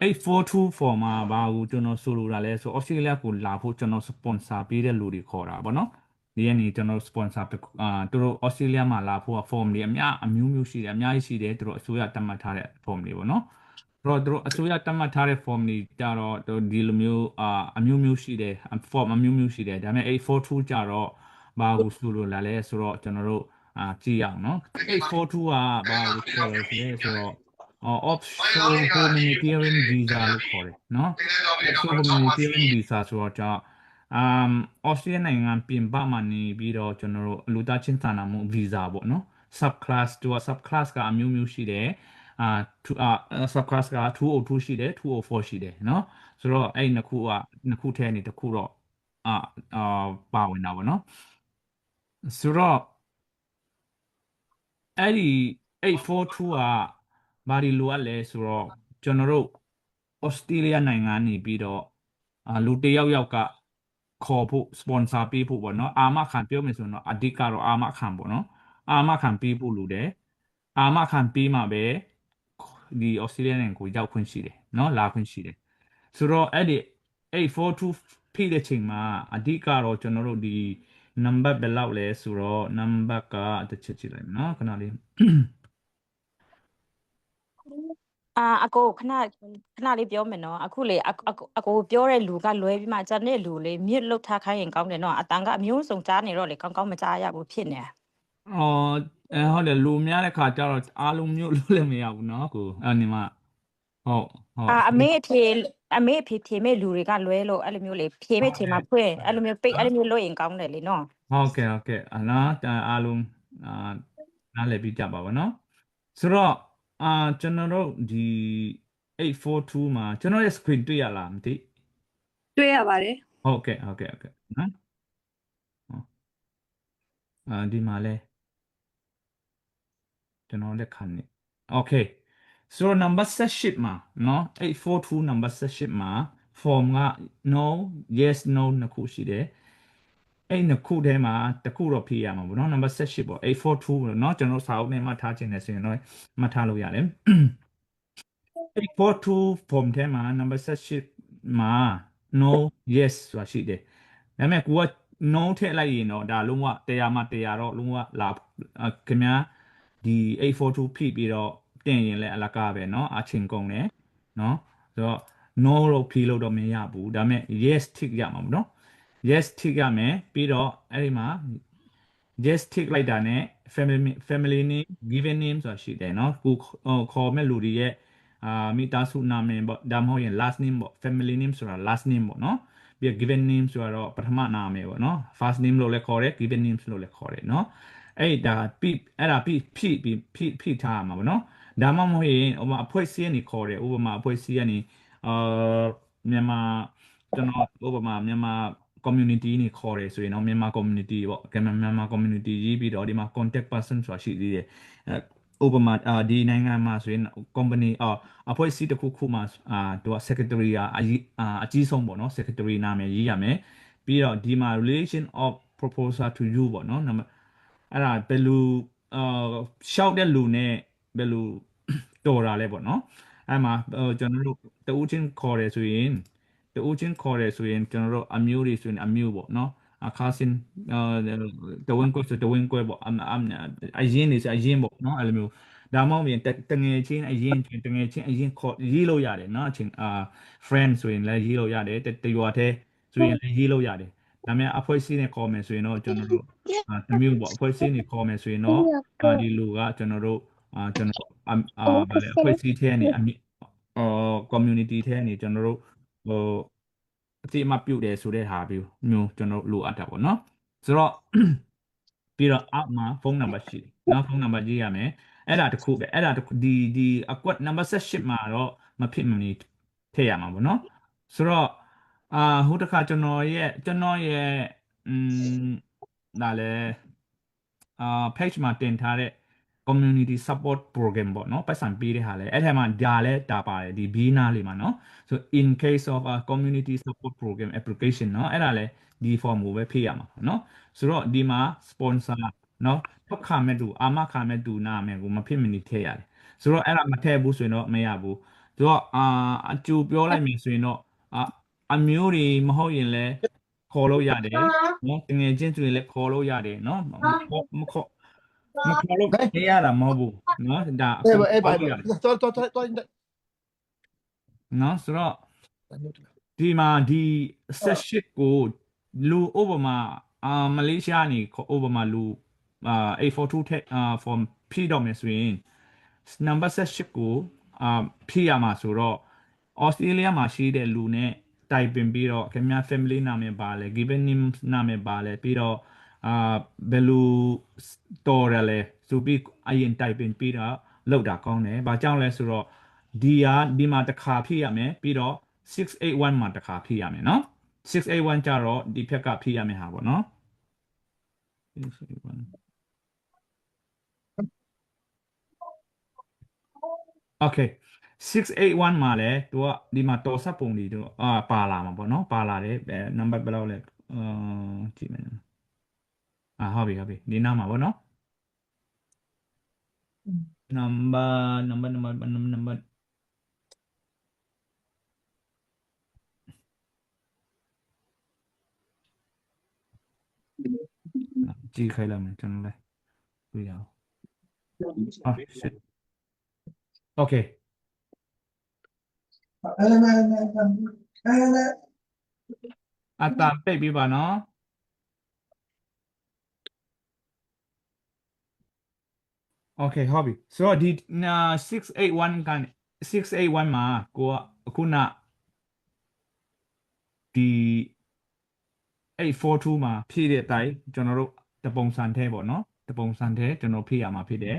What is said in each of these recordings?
842 form မှာဘာကိုကျွန်တော်ဆိုလိုတာလဲဆိုဩစတြေးလျကိုလာဖို့ကျွန်တော်စပွန်ဆာပေးတဲ့လူတွေခေါ်တာဗောနော်ဒီကနေ့ကျွန်တော်စပွန်ဆာသူတို့ဩစတြေးလျမှာလာဖို့ form တွေအမျိုးမျိုးရှိတယ်အများကြီးရှိတယ်သူတို့အစိုးရတတ်မှတ်ထားတဲ့ form တွေဗောနော်တော့သူတို့အစိုးရတတ်မှတ်ထားတဲ့ form တွေကြတော့ဒီလိုမျိုးအမျိုးမျိုးရှိတယ် form အမျိုးမျိုးရှိတယ်ဒါပေမဲ့842ကြတော့ဘာကိုဆိုလိုလာလဲဆိုတော့ကျွန်တော်တို့ကြည့်အောင်နော်842ကဘာကိုခေါ်လဲဆိုတော့ offshore humanitarian visa လို့ခေါ်တယ်နော် offshore humanitarian visa ဆိုတော့ကြာဩစတြေးလျနိုင်ငံပြင်ပမှာနေပြီးတော့ကျွန်တော်တို့လူသားချင်းစာနာမှု visa ပေါ့နော် sub class တူ sub class ကအမျိုးမျိုးရှိတယ်အာsub class က202ရှိတယ်204ရှိတယ်နော်ဆိုတော့အဲ့နှစ်ခုထဲနေတစ်ခုတော့အာအာပါဝင်တာပေါ့နော်ဆိုတော့အဲ့ဒီ842ကဘာဒီလိုအပ်လဲဆိုတော့ကျွန်တော်တို့ဩစတြေးလျနိုင်ငံနေပြီးတော့လူတစ်ယောက်ယောက်ကခေါ်ဖို့စပွန်ဆာပေးဖို့ပေါ့နော်အာမခံပြောမယ်ဆိုရင်တော့အဓိကတော့အာမခံပေါ့နော်အာမခံပေးဖို့လိုတယ်အာမခံပေးမှပဲဒီဩစတြေးလျနိုင်ငံကိုရောက်ခွင့်ရှိတယ်နော်လာခွင့်ရှိတယ်ဆိုတော့အဲ့ဒီ842ဖိတဲ့ချိန်မှာအဓိကတော့ကျွန်တော်တို့ဒီ number ဘယ်လောက်လဲဆိုတော့ number ကတစ်ချက်ကြည့်လိုက်နော်ခဏလေးအကိုခဏလေးပြောမယ်နော်အခုလေအကိုပြောတဲ့လူကလွဲပြီးမှကျန်တဲ့လူလေမြစ်လုတ်ထားခိုင်းရင်ကောင်းတယ်နော်အတန်ကအမျိုးစုံကြားနေတော့လေကောင်းကောင်းမကြားရဘူးဖြစ်နေအော်ဟုတ်တယ်လူများတဲ့ခါကျတော့အားလုံးမျိုးလို့လည်းမရဘူးเนาะကိုအဲ့ဒီမှာဟုတ်ဟုတ်အမေအဖေဖြေမဲ့လူတွေကလွဲလို့အဲ့လိုမျိုးလေဖြေမဲ့ချိန်မှာဖွင့်အဲ့လိုမျိုးပိတ်အဲ့လိုမျိုးလုပ်ရင်ကောင်းတယ်လေနော်ဟုတ်ကဲ့နော်အားလုံးအာနားလည်ပြီးကြပါဗောနော်ဆိုတော့ကျွန်တော်တို့ဒီ842မှာကျွန်တော်ရဲ့ screen တွေ့ရလားမသိတွေ့ရပါတယ်ဟုတ်ကဲ့နော်ဒီမှာလဲကျွန်တော်လက်ခံနေ okay ဆိုတော့ number 18မှာเนาะ842 number 18မှာ form က no yes no နှစ်ခုရှိတယ်အဲ့နှစ်ခုထဲမှာတစ်ခုတော့ဖြေရမှာပေါ့เนาะ number 18ပေါ့842ပေါ့เนาะကျွန်တော်စာအုပ်နဲ့မှတ်ထားခြင်းနဲ့ဆိုရင်တော့မှတ်ထားလို့ရတယ်842 form ထဲမှာ number 18မှာ no yes ဆိုတာရှိတယ်ဒါပေမဲ့ကိုက no ထည့်လိုက်ရင်တော့ဒါလုံးဝ100မှာ100တော့လုံးဝလာခင်ဗျာဒီ842ဖိပြီးတော့တင်ရင်လည်းအလကားပဲเนาะအချင်းကုန်တယ်เนาะဆိုတော့ no လို့ဖိလို့တော့မရဘူးဒါပေမဲ့ yes tick ရမှာပေါ့เนาะ yes tick ရမယ်ပြီးတော့အဲ့ဒီမှာ yes tick လိုက်တာနဲ့ family name given name ဆိုတာရှိတယ်เนาะကိုခေါ်မဲ့လူတွေရဲ့မိသားစုနာမည်ပေါ့ဒါမှမဟုတ်ရင် last name ပေါ့ family name ဆိုတာ last name ပေါ့เนาะပြီး given name ဆိုတော့ပထမနာမည်ပေါ့เนาะ first name လို့လည်းခေါ်တယ် given name လို့လည်းခေါ်တယ်เนาะအဲ့ဒါဖိထားရမှာပေါ့เนาะဒါမှမဟုတ်ရင်ဥပမာအဖွဲ့အစည်းကနေခေါ်တယ်ဥပမာအဖွဲ့အစည်းကနေမြန်မာကျွန်တော်ဥပမာမြန်မာ community နေခေါ်တယ်ဆိုရင်တော့မြန်မာ community ပေါ့မြန်မာ community ရေးပြီးတော့ဒီမှာ contact person ဆိုတာရှိသေးတယ်ဥပမာဒီနိုင်ငံမှာဆိုရင် company အဖွဲ့အစည်းတစ်ခုခုမှာသူက secretary အကြီးဆုံးပေါ့နော် secretary နာမည်ရေးရမယ်ပြီးတော့ဒီမှာ relation of proposal to you ပေါ့နော်အဲ့ဒါဘယ်လိုရှောက်တဲ့လူနဲ့ဘယ်လိုတော်တာလဲပေါ့နော်အဲ့မှာကျွန်တော်တို့တဦးချင်းခေါ်တယ်ဆိုရင်ကျွန်တော်တို့အမျိုးတွေဆိုရင်အမျိုးပေါ့နော်အခါစင်တဝင်းကွဲဆိုတဝင်းကွဲပေါ့အရင်နေဆိုအရင်ပေါ့နော်အဲ့လိုမျိုးဒါမှမဟုတ်ရင်တငယ်ချင်းအရင်ခေါ်ရေးလို့ရတယ်နော်အချင်းfriend ဆိုရင်လည်းရေးလို့ရတယ်တရွာထဲဆိုရင်လည်းရေးလို့ရတယ်ဒါပေမဲ့အဖွဲ့အစည်းနဲ့ခေါ်မယ်ဆိုရင်တော့ကျွန်တော်တို့တမျိုးပေါ့အဖွဲ့အစည်းနဲ့ခေါ်မယ်ဆိုရင်တော့ဒီလူကကျွန်တော်တို့ကျွန်တော်ဗာလေအဖွဲ့အစည်းထဲကနေcommunity ထဲကနေကျွန်တော်တို့ဟိုအတိအမပြုတ်တယ်ဆိုတဲ့ဟာမျိုးကျွန်တော်လိုအပ်တာပေါ့နော်ဆိုတော့ပြီးတော့အောက်မှာဖုန်းနံပါတ်ရှိတယ်နော်ဖုန်းနံပါတ်ရေးရမယ်အဲ့ဒါတခုပဲအဲ့ဒါတခုဒီအကွက်နံပါတ်18မှာတော့မဖြစ်မနေထည့်ရမှာပေါ့နော်ဆိုတော့ဟိုတခါကျွန်တော်ရဲ့ဒါလဲpage မှာတင်ထားတဲ့ community support program ပေါ့နော်ပတ်စံပေးတဲ့ဟာလဲအဲ့ထက်မှာဒါပါတယ်ဒီ B နားလေးမှာနော် so in case of a community support program application เนาะအဲ့ဒါလဲဒီ form ကိုပဲဖြည့်ရမှာเนาะဆိုတော့ဒီမှာ sponsor เนาะထောက်ခံမဲ့သူအာမခံမဲ့သူနာမည်ကိုမဖြစ်မနေထည့်ရတယ်ဆိုတော့အဲ့ဒါမထည့်ဘူးဆိုရင်တော့မရဘူး သူကအကျူပြောလိုက်မယ်ဆိုရင်တော့အမျိုးတွေမဟုတ်ရင်လည်းခေါ်လို့ရတယ်နော်တငယ်ချင်းဆိုရင်လည်းခေါ်လို့ရတယ်နော်မခေါ်လို့မရတာမဟုတ်ဘူးနော်ဒါအကုန်ခေါ်လို့ရတယ်နော်ဆိုတော့ဒီမှာဒီ18ကိုလူဥပမာမလေးရှားနေဥပမာလူ842ထက်from ဖြည့်တော့မယ်ဆိုရင် number 18ကိုဖြည့်ရမှာဆိုတော့ Australia မှာရှိတဲ့လူနဲ့တိုင်ပင်ပြီးတော့ခင်ဗျာ family နာမည်ပါလဲ given name နာမည်ပါလဲပြီးတော့ဘယ်လိုတော်ရလဲဆိုပြီးအရင်တိုင်ပင်ပြီးတော့လောက်တာကောင်းတယ်။ဘာကြောင့်လဲဆိုတော့ဒီမှာတစ်ခါဖြည့်ရမယ်ပြီးတော့681မှာတစ်ခါဖြည့်ရမယ်နော်681ကျတော့ဒီဖြက်ကဖြည့်ရမယ်ဟာပေါ့နော်681 Okay 681မှာလဲသူကဒီမှာတော်ဆက်ပုံတွေသူပါလာမှာပေါ့နော်ပါလာတယ်နံပါတ်ဘယ်လောက်လဲကြည့်မယ်ဟုတ်ပြီဒီနားမှာပေါ့နော်နံပါတ်ကြည့်ခိုင်းလိုက်မယ်ကျွန်တော်လည်းတွေ့ရအောင်shit Okay အတန်ပိတ်ပြီးပါနော်Okay ဟုတ်ပြီဆိုတော့ဒီ681ကနေ681မှာကိုကအခုနဒီ842မှာဖြည့်တဲ့အတိုင်းကျွန်တော်တို့တပုံစံထဲပေါ့နော်တပုံစံထဲကျွန်တော်ဖြည့်ရမှာဖြစ်တယ်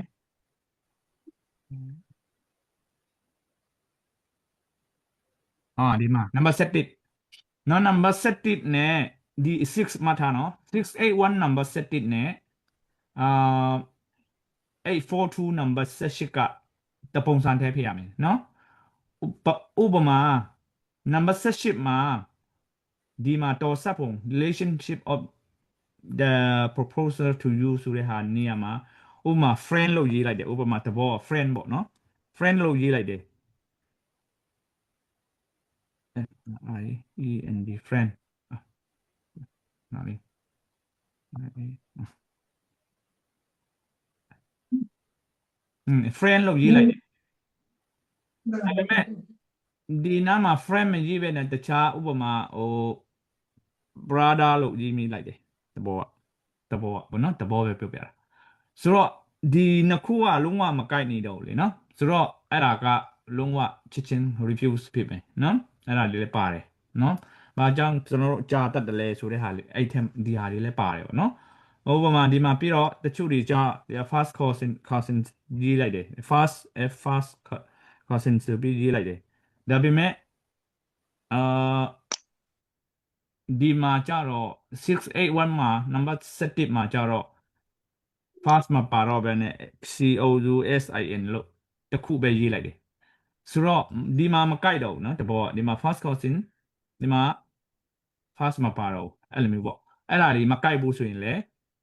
ဒီမှာ number 7နော် number 7နဲ့ဒီ6မှာထားနော်681 number 7နဲ့842 number 7ကတပုံစံထဲဖြည့်ရမယ်နော်ဥပမာ number 7မှာဒီမှာတော်ဆက်ပုံ relationship of the proposal to you ဆိုတဲ့ဟာနေရာမှာဥပမာ friend လို့ရေးလိုက်တယ်ဥပမာတဘော friend ပေါ့နော် friend လို့ရေးလိုက်တယ် FRIEND friend နားလေးfriend လို့ရေးလိုက်တယ်ဒါပေမဲ့ဒီနားမှာ friend မရေးပဲနဲ့တခြားဥပမာbrother လို့ရေးမိလိုက်တယ်တဘောပေါ့နော်တဘောပဲပြောပြတာဆိုတော့ဒီနှစ်ခုကလုံးဝမကိုက်နေတော့ဘူးလေနော်ဆိုတော့အဲ့ဒါကလုံးဝချက်ချင်း refuse ဖြစ်မယ်နော်အဲ့ဒါလေးလည်းပါတယ်နော်ဘာကြောင့်ကျွန်တော်တို့ကြာတတ်တယ်လဲဆိုတဲ့ဟာလေးအဲ့ထက်ဒီဟာလေးလည်းပါတယ်ပေါ့နော်ဥပမာဒီမှာပြီးတော့တချို့တွေကြာ fast cousin ရေးလိုက်တယ် fast cousin ဆိုပြီးရေးလိုက်တယ်ဒါပေမဲ့ဒီမှာကြတော့681မှာ number 7မှာကြတော့ fast မှာပါတော့ပဲနဲ့ COUSIN လို့တခုပဲရေးလိုက်တယ်ဆိုတော့ဒီမှာမကိုက်တော့ဘူးเนาะတဘောဒီမှာ fast cousin ဒီမှာ fast မှာပါတော့အဲ့လိုမျိုးပေါ့အဲ့ဒါတွေမကိုက်ဘူးဆိုရင်လေ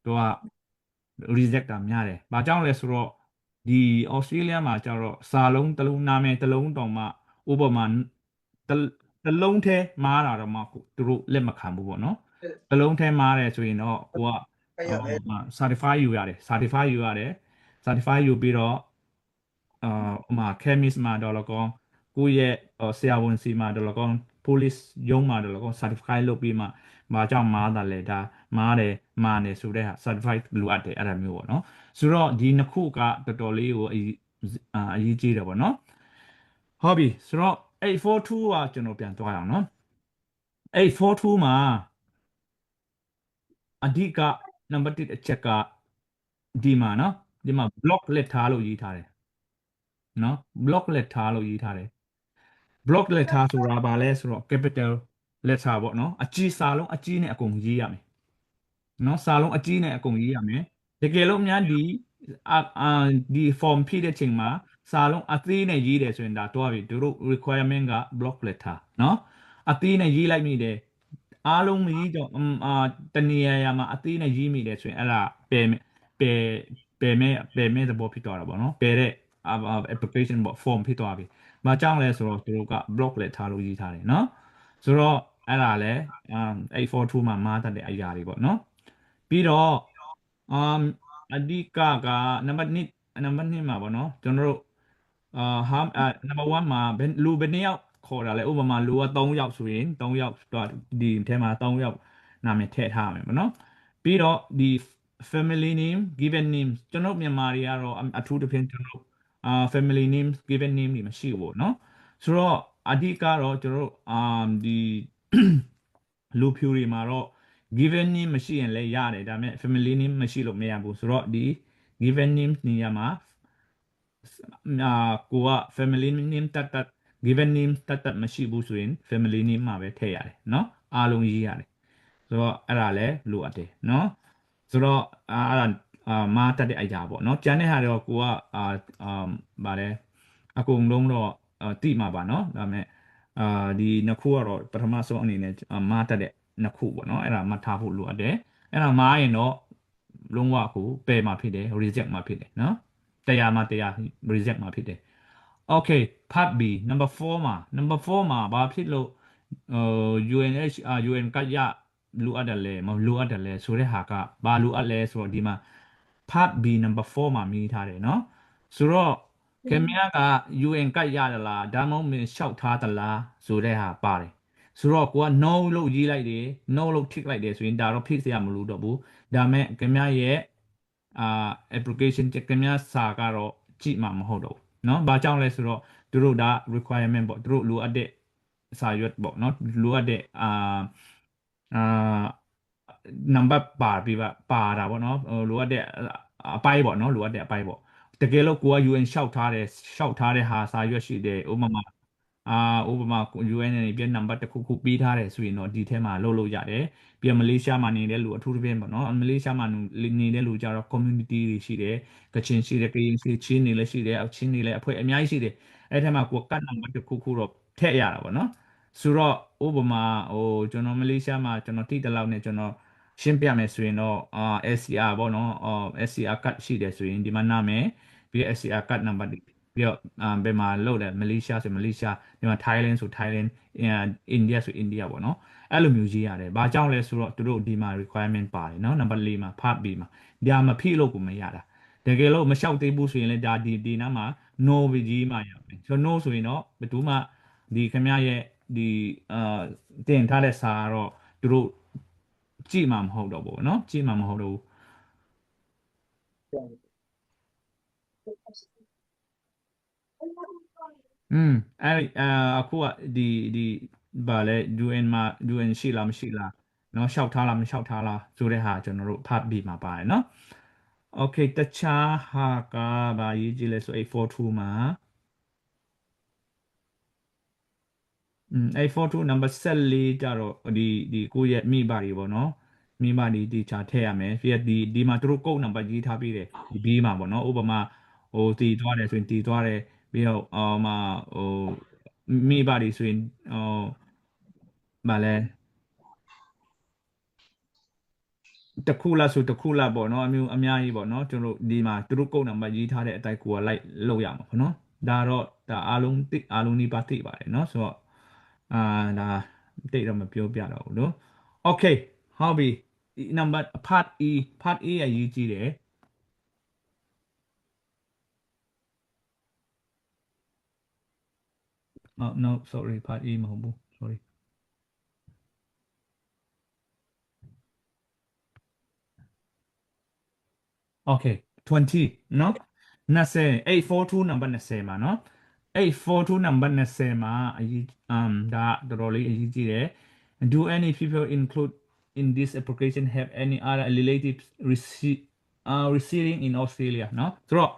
သူက reject တာများတယ်။ဘာကြောင့်လဲဆိုတော့ဒီ Australia မှာကျတော့စာလုံးတစ်လုံးနာမည်တစ်လုံးတောင်မှဥပမာတစ်လုံးထဲမားတာတော့မှသူတို့လက်မခံဘူးပေါ့နော်။တစ်လုံးထဲမားတယ်ဆိုရင်တော့ကိုကcertify ယူရတယ် certify ယူပြီးတော့ဥမာ chemist မှာတော့လကောင်းကိုယ့်ရဲ့ဆရာဝန်စီမှာတော့လကောင်း police ရုံးမှာတော့လကောင်း certify လုပ်ပြီးမှဘာကြောင့်မားတာလဲဒါမားတယ်ဆိုတဲ့ဟာ certified လိုအပ်တယ်အဲ့ဒါမျိုးပေါ့နော်ဆိုတော့ဒီနှစ်ခုကတော်တော်လေးကိုအရေးကြီးတယ်ပေါ့နော်ဟုတ်ပြီဆိုတော့842ကကျွန်တော်ပြန်သွားအောင်နော်842မှာအဓိက number 1အချက်ကဒီမှာနော်ဒီမှာ block letter လို့ရေးထားတယ်နော် block letter လို့ရေးထားတယ် block letter ဆိုတာဘာလဲဆိုတော့ capital letter ပေါ့နော်အကြီးစာလုံးအကြီးနဲ့အကုန်ရေးရမယ်နော်စာလုံးအကြီးနဲ့အကုန်ရေးရမယ်တကယ်လို့များဒီ form ဖြည့်တဲ့ချိန်မှာစာလုံးအသေးနဲ့ရေးတယ်ဆိုရင်ဒါတော့ပြီတို့ requirement က block letter နော်အသေးနဲ့ရေးလိုက်မိတယ်အားလုံးမရေးတော့တနေရာမှာအသေးနဲ့ရေးမိတယ်ဆိုရင်အဲ့ဒါပယ်မဲ့သဘောဖြစ်သွားတာပေါ့နော်ပယ်တဲ့ application ပေါ့ form ဖြစ်သွားပြီ ဘာကြောင့်လဲဆိုတော့သူတို့က block လည်းထားလို့ရေးထားတယ်နော်ဆိုတော့အဲ့ဒါလဲ842မှာမားတတ်တဲ့အရာတွေပေါ့နော်ပြီးတော့ အဓိကကနံပါတ်2မှာပေါ့နော်ကျွန်တော်တို့နံပါတ်1မှာဘယ်နှစ်ယောက်ခေါ်တာလဲဥပမာလူက3ယောက်ဆိုရင်3ယောက်ဒီထဲမှာ3ယောက်နာမည်ထည့်ထားမယ်ပေါ့နော်ပြီးတော့ဒီ family name given name ကျွန်တော်မြန်မာတွေကတော့အထူးသဖြင့်ကျွန်တော်family name given name တွေမရှိဘူးပေါ့နော်ဆိုတော့အဓိကတော့ကျွန်တော်တို့ဒီ လူဖြူတွေမှာတော့ given name မရှိရင်လည်းရတယ်ဒါပေမဲ့ family name မရှိလို့မရဘူးဆိုတော့ဒီ given name နေရာမှာကိုက family name တတ် given name တတ်မရှိဘူးဆိုရင် family name မှာပဲထည့်ရတယ်เนาะအားလုံးရေးရတယ်ဆိုတော့အဲ့ဒါလည်းလိုအပ်တယ်เนาะဆိုတော့အဲ့ဒါမားတတ်တဲ့အရာပေါ့เนาะကျန်တဲ့ဟာတော့ကိုကဗါလဲအကုန်လုံးတော့တိမှာပါเนาะဒါပေမဲ့ဒီနှစ်ခုကတော့ပထမဆုံးအနေနဲ့မားတတ်တဲ့နှစ်ခုပေါ့เนาะအဲ့ဒါမှတ်ထားဖို့လိုအပ်တယ်အဲ့ဒါမားရင်တော့လုံးဝကိုပယ်မှာဖြစ်တယ် reject မှာဖြစ်တယ်เนาะတရားမှာတရား reject မှာဖြစ်တယ် okay part B number 4မှာဘာဖြစ်လို့UNHR UN ကရလိုအပ်တယ်လဲမလိုအပ်တယ်လဲဆိုတဲ့ဟာကဘာလိုအပ်လဲဆိုတော့ဒီမှာ part B number 4မှာမြည်ထားတယ်เนาะဆိုတော့ခင်ဗျားက UN ကရရလားဒါမှမဟုတ်လျှောက်ထားသလားဆိုတဲ့ဟာပါတယ်ဆိုတော့ကိုက no လို့ရေးလိုက်တယ် no လို့ tick လိုက်တယ်ဆိုရင်ဒါတော့ fix ရမလို့တော့ဘူးဒါမဲ့ခင်ဗျားရဲ့application ခင်ဗျားစာကတော့ကြည့်မှာမဟုတ်တော့ဘူးเนาะဘာကြောင့်လဲဆိုတော့သူတို့ဒါ requirement ပေါ့သူတို့လိုအပ်တဲ့စာရွက်ပေါ့เนาะလိုအပ်တဲ့number ပါတာပေါ့เนาะလိုအပ်တဲ့အပိုင်းပေါ့เนาะလိုအပ်တဲ့အပိုင်းပေါ့တကယ်လို့ကိုက UN လျှောက်ထားတဲ့ဟာစာရွက်ရှိတယ်ဥပမာUN နဲ့ပြ number တစ်ခုပေးထားတယ်ဆိုရင်တော့ဒီထဲမှာလုပ်လို့ရတယ်ပြီးမလေးရှားမှာနေတဲ့လူအထူးသဖြင့်ပေါ့နော်မလေးရှားမှာနေတဲ့လူကြတော့ community တွေရှိတယ်ကချင်ရှိတယ်ကရင်ရှိချင်းတွေလည်းရှိတယ်အချင်းတွေလည်းအဖွဲ့အများကြီးရှိတယ်အဲ့ထဲမှာကိုကတ် number တစ်ခုတော့ထည့်ရတာပေါ့နော်ဆိုတော့ဥပမာကျွန်တော်မလေးရှားမှာကျွန်တော်တိတလောက်နဲ့ကျွန်တော်ရှင်းပြမယ်ဆိုရင်တော့SCR ပေါ့နော်SCR card ရှိတယ်ဆိုရင်ဒီမှာနာမည်ပြီး SCR card number ပြီးတော့ဘယ်မှာလောက်လဲမလေးရှားဆိုမလေးရှားဒီမှာ Thailand ဆို Thailand India ဆို India ပေါ့နော်အဲ့လိုမျိုးရေးရတယ်ဘာကြောင့်လဲဆိုတော့သူတို့ဒီမှာ requirement ပါတယ်နော် number 4မှာ part B မှာဒါမဖိလို့ကိုမရတာတကယ်လို့မလျှောက်သေးဘူးဆိုရင်လည်းဒါဒီနားမှာ no ပဲရေးမှရမယ်ဆိုတော့ no ဆိုရင်တော့ဘယ်သူမှဒီခင်ဗျားရဲ့ဒီတင်ထားတဲ့စာကတော့သူတို့ကြည့်မှာမဟုတ်တော့ဘူးเนาะကြည့်မှာမဟုတ်တော့ဘူးအဲ့အခုကဒီဗာလဲ UN မှာ UN ရှိလားမရှိလားเนาะလျှောက်ထားလားမလျှောက်ထားလားဆိုတဲ့ဟာကျွန်တော်တို့ part B မှာပါတယ်เนาะ okay တခြားဟာကဗာရေးကြည့်လဲဆို842မှာ842 number 14ကြတော့ဒီကိုယ့်ရဲ့မိဘတွေပေါ့နော်မိဘတွေဒီချာထည့်ရမယ်ပြီးတော့ဒီမှာသူတို့ code number ရေးထားပေးတယ်ဒီ B မှာပေါ့နော်ဥပမာတည်သွားတယ်ဆိုရင်တည်သွားတယ်ပြီးတော့မှာမိဘတွေဆိုရင်ဗာလဲတစ်ခုလားဆိုတစ်ခုလားပေါ့နော်အမျိုးအများကြီးပေါ့နော်ကျွန်တော်ဒီမှာသူတို့ code number ရေးထားတဲ့အတိုင်းကိုကလိုက်လုပ်ရမှာပေါ့နော်ဒါတော့ဒါအားလုံးဒီပါသိပါတယ်နော်ဆိုတော့ဒါတိတ်တော့မပြောပြတော့ဘူးနော် okay ဟုတ်ပြီ number part E အရေးကြီးတယ် no sorry part E မဟုတ်ဘူး sorry okay 20เนาะ20 842 number 20မှာเนาะ842 number 20မှာအရေးဒါတော်တော်လေးအရေးကြီးတယ် do any people include in this application have any other relatives residing in Australia เนาะဆိုတော့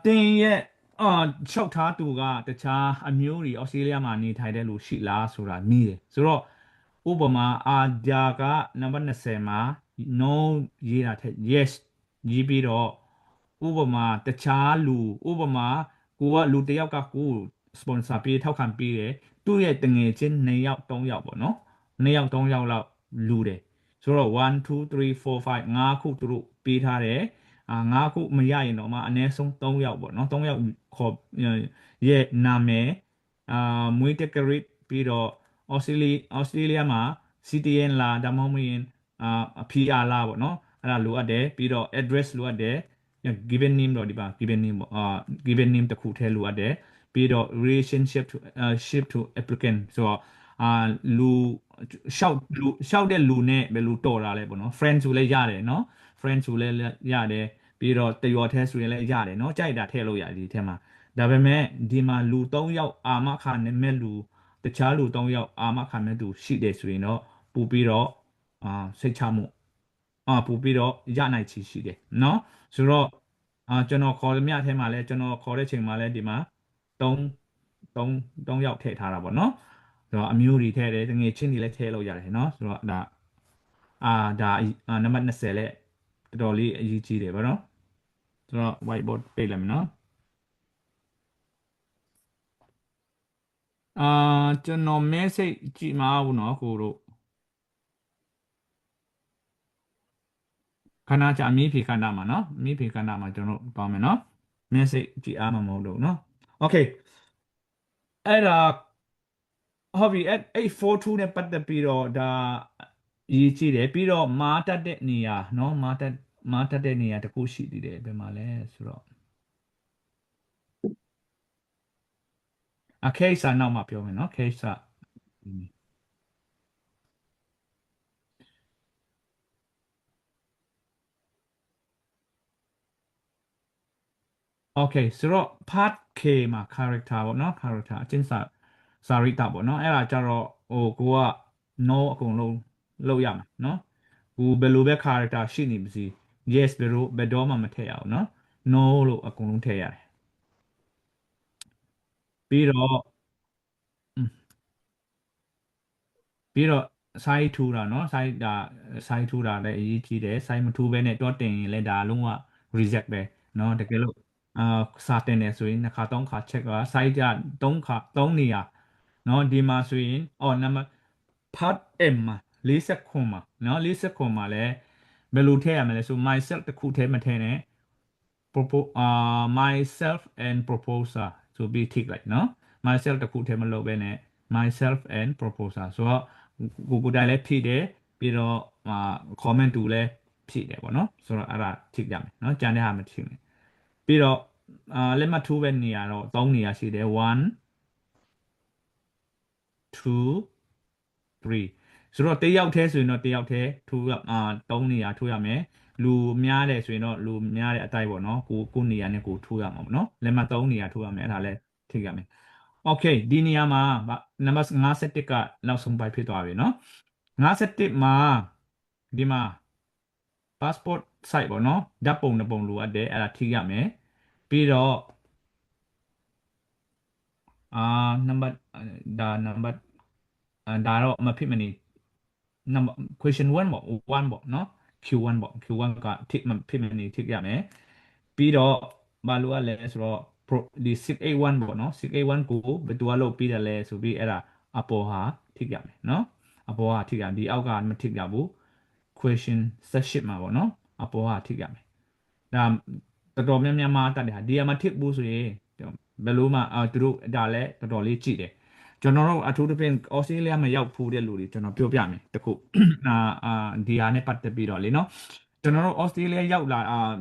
တင်ရဲ့လျှောက်ထားသူကတခြားအမျိုးတွေဩစတြေးလျမှာနေထိုင်တဲ့လူရှိလားဆိုတာမြည်တယ်ဆိုတော့ဥပမာဒါကနံပါတ်20မှာ no ရေးတာထက် yes ရေးပြီးတော့ဥပမာတခြားလူဥပမာကိုကလူတစ်ယောက်ကကို sponsor ပေးထောက်ခံပေးတယ်သူ့ရဲ့တငယ်ချင်း2ယောက်3ယောက်ပေါ့နော်2ယောက်3ယောက်လောက်လူတယ်ဆိုတော့1 2 3 4 5 5ခုသူတို့ပေးထားတယ် ငါခုမရရင်တော့မှအနည်းဆုံး3ယောက်ပေါ့နော်3ယောက်ခေါ်ရဲ့နာမည်မွေးတက်ကရစ်ပြီးတော့ဩစတြေးလျမှာ CTN လာဒါမှမဟုတ်ရင်PR လာပေါ့နော်အဲ့ဒါလိုအပ်တယ်ပြီးတော့ address လိုအပ်တယ် given name တော့ဒီပါ given name ပေါ့ given name တစ်ခုထဲလိုအပ်တယ်ပြီးတော့ relationship to ship to applicant ဆိုတော့လူရှောက်တဲ့လူနဲ့ဘယ်လိုတော်တာလဲပေါ့နော် friend ဆိုလဲရတယ်နော် friend ဆိုလဲရတယ်ပြီးတော့တရော်ထဲဆိုရင်လည်းရတယ်နော်ကြိုက်တာထည့်လို့ရတယ်ဒီထဲမှာဒါပေမဲ့ဒီမှာလူ3ယောက်အာမခံမဲ့လူတခြားလူ3ယောက်အာမခံမဲ့သူရှိတယ်ဆိုရင်တော့ပို့ပြီးတော့စိတ်ချမှုပို့ပြီးတော့ရနိုင်ချီရှိတယ်နော်ဆိုတော့ကျွန်တော်ခေါ်မြထဲမှာလဲကျွန်တော်ခေါ်တဲ့ချိန်မှာလဲဒီမှာ3ယောက်ထည့်ထားတာပေါ့နော်ဆိုတော့အမျိုးတွေထည့်တယ်တငယ်ချင်းတွေလည်းထည့်လို့ရတယ်နော်ဆိုတော့ဒါဒါနံပါတ်20လဲတော်တော်လေးအရေးကြီးတယ်ဗောနော်ဆိုတော့ whiteboard ပိတ်လိုက်မယ်နော်ကျွန်တော် message ကြည့်မအောင်နော်ကိုတို့ခဏကြာအမြင့်ဖြေခဏမှာနော်အမြင့်ဖြေခဏမှာကျွန်တော်ပါမယ်နော် message ကြည့်အားမမဟုတ်လို့နော် okay အဲ့ဒါဟုတ်ပြီ842နဲ့ပတ်သက်ပြီးတော့ဒါရေးကြည့်တယ်ပြီးတော့မားတက်တဲ့နေရာနော်မားတက်တဲ့နေရာတခုရှိသေးတယ်ဘယ်မှာလဲဆိုတော့case နောက်မှပြောမယ်နော် case okay ဆိုတော့ part K မှာ character ပေါ့နော် character အချင်းစာရိတ္တပေါ့နော်အဲ့ဒါကြတော့ကိုက no အကုန်လုံးလုပ်ရမှာနော်ကိုဘယ်လိုပဲ character ရှိနေပါစေ yes ဘယ်တော့မှမထည့်ရအောင်နော် no လို့အကုန်လုံးထည့်ရတယ်ပြီးတော့ site ထူတာเนาะ site ထူတာလည်းအရေးကြီးတယ် site မထူဘဲနဲ့တော့တင်ရင်လည်းဒါလုံးဝ reject ပဲเนาะတကယ်လို့စာတင်တယ်ဆိုရင်နှစ်ခါသုံးခါ check က site က3နေရာเนาะဒီမှာဆိုရင်နံပါတ် part M မှာ49မှာเนาะ49မှာလည်းဘယ်လိုထည့်ရမလဲဆို myself တစ်ခုထဲမထည့်နဲ့ myself and proposer ဆိုပြီး tick လိုက်เนาะ myself တစ်ခုထဲမလုပ်ဘဲနဲ့ myself and proposer ဆိုတော့ကိုတိုင်လည်းဖြည့်တယ်ပြီးတော့comment တူလည်းဖြည့်တယ်ပေါ့နော်ဆိုတော့အဲ့ဒါထိကြမယ်နော်ကြံတဲ့ဟာမထိနဲ့ပြီးတော့လက်မှတ်ထိုးပဲနေရာတော့3နေရာရှိတယ်1 2 3ဆိုတော့တယောက်တည်းဆိုရင်တော့တယောက်တည်းထိုး3နေရာထိုးရမယ်လူများတယ်ဆိုရင်တော့လူများတဲ့အတိုက်ပေါ့နော်ကိုနေရာနဲ့ကိုထိုးရမှာပေါ့နော်လက်မှတ်3နေရာထိုးရမယ်အဲ့ဒါလည်းထိရမယ်Okay ဒီနေရာမှာနံပါတ်51ကနောက်ဆုံးပိုင်းဖြစ်သွားပြီเนาะ51မှာဒီမှာ passport size ပေါ့เนาะဓာတ်ပုံတစ်ပုံလိုအပ်တယ်အဲ့ဒါထိရမယ်ပြီးတော့နံပါတ်နံပါတ်ဒါတော့မဖြစ်မနေနံပါတ် question 1ပေါ့1ပေါ့เนาะ Q1 ပေါ့ Q1 ကထိမဖြစ်မနေထိရမယ်ပြီးတော့ဘာလို့လဲဆိုတော့ဒီ681ပေါ့နော်681ကိုဘယ်သူကလုပ်ပြီးတယ်လဲဆိုပြီးအဲ့ဒါအပေါ်ဟာထိကြမယ်နော်အပေါ်ဟာထိကြဒီအောက်ကမထိကြဘူး question section မှာပေါ့နော်အပေါ်ဟာထိကြမယ်ဒါတော်တော်များများမှာတတ်တယ်ဟာဒီမှာထိဘူးဆိုရင်ဘယ်လိုမှသူတို့ဒါလည်းတော်တော်လေးကြည့်တယ်ကျွန်တော်တို့အထူးသဖြင့်ဩစတြေးလျမှာရောက်ဖူးတဲ့လူတွေကျွန်တော်ပြောပြမယ်တခုဒီဟာနဲ့ပတ်သက်ပြီးတော့လေနော်ကျွန်တော်တို့ဩစတြေးလျရောက်လာ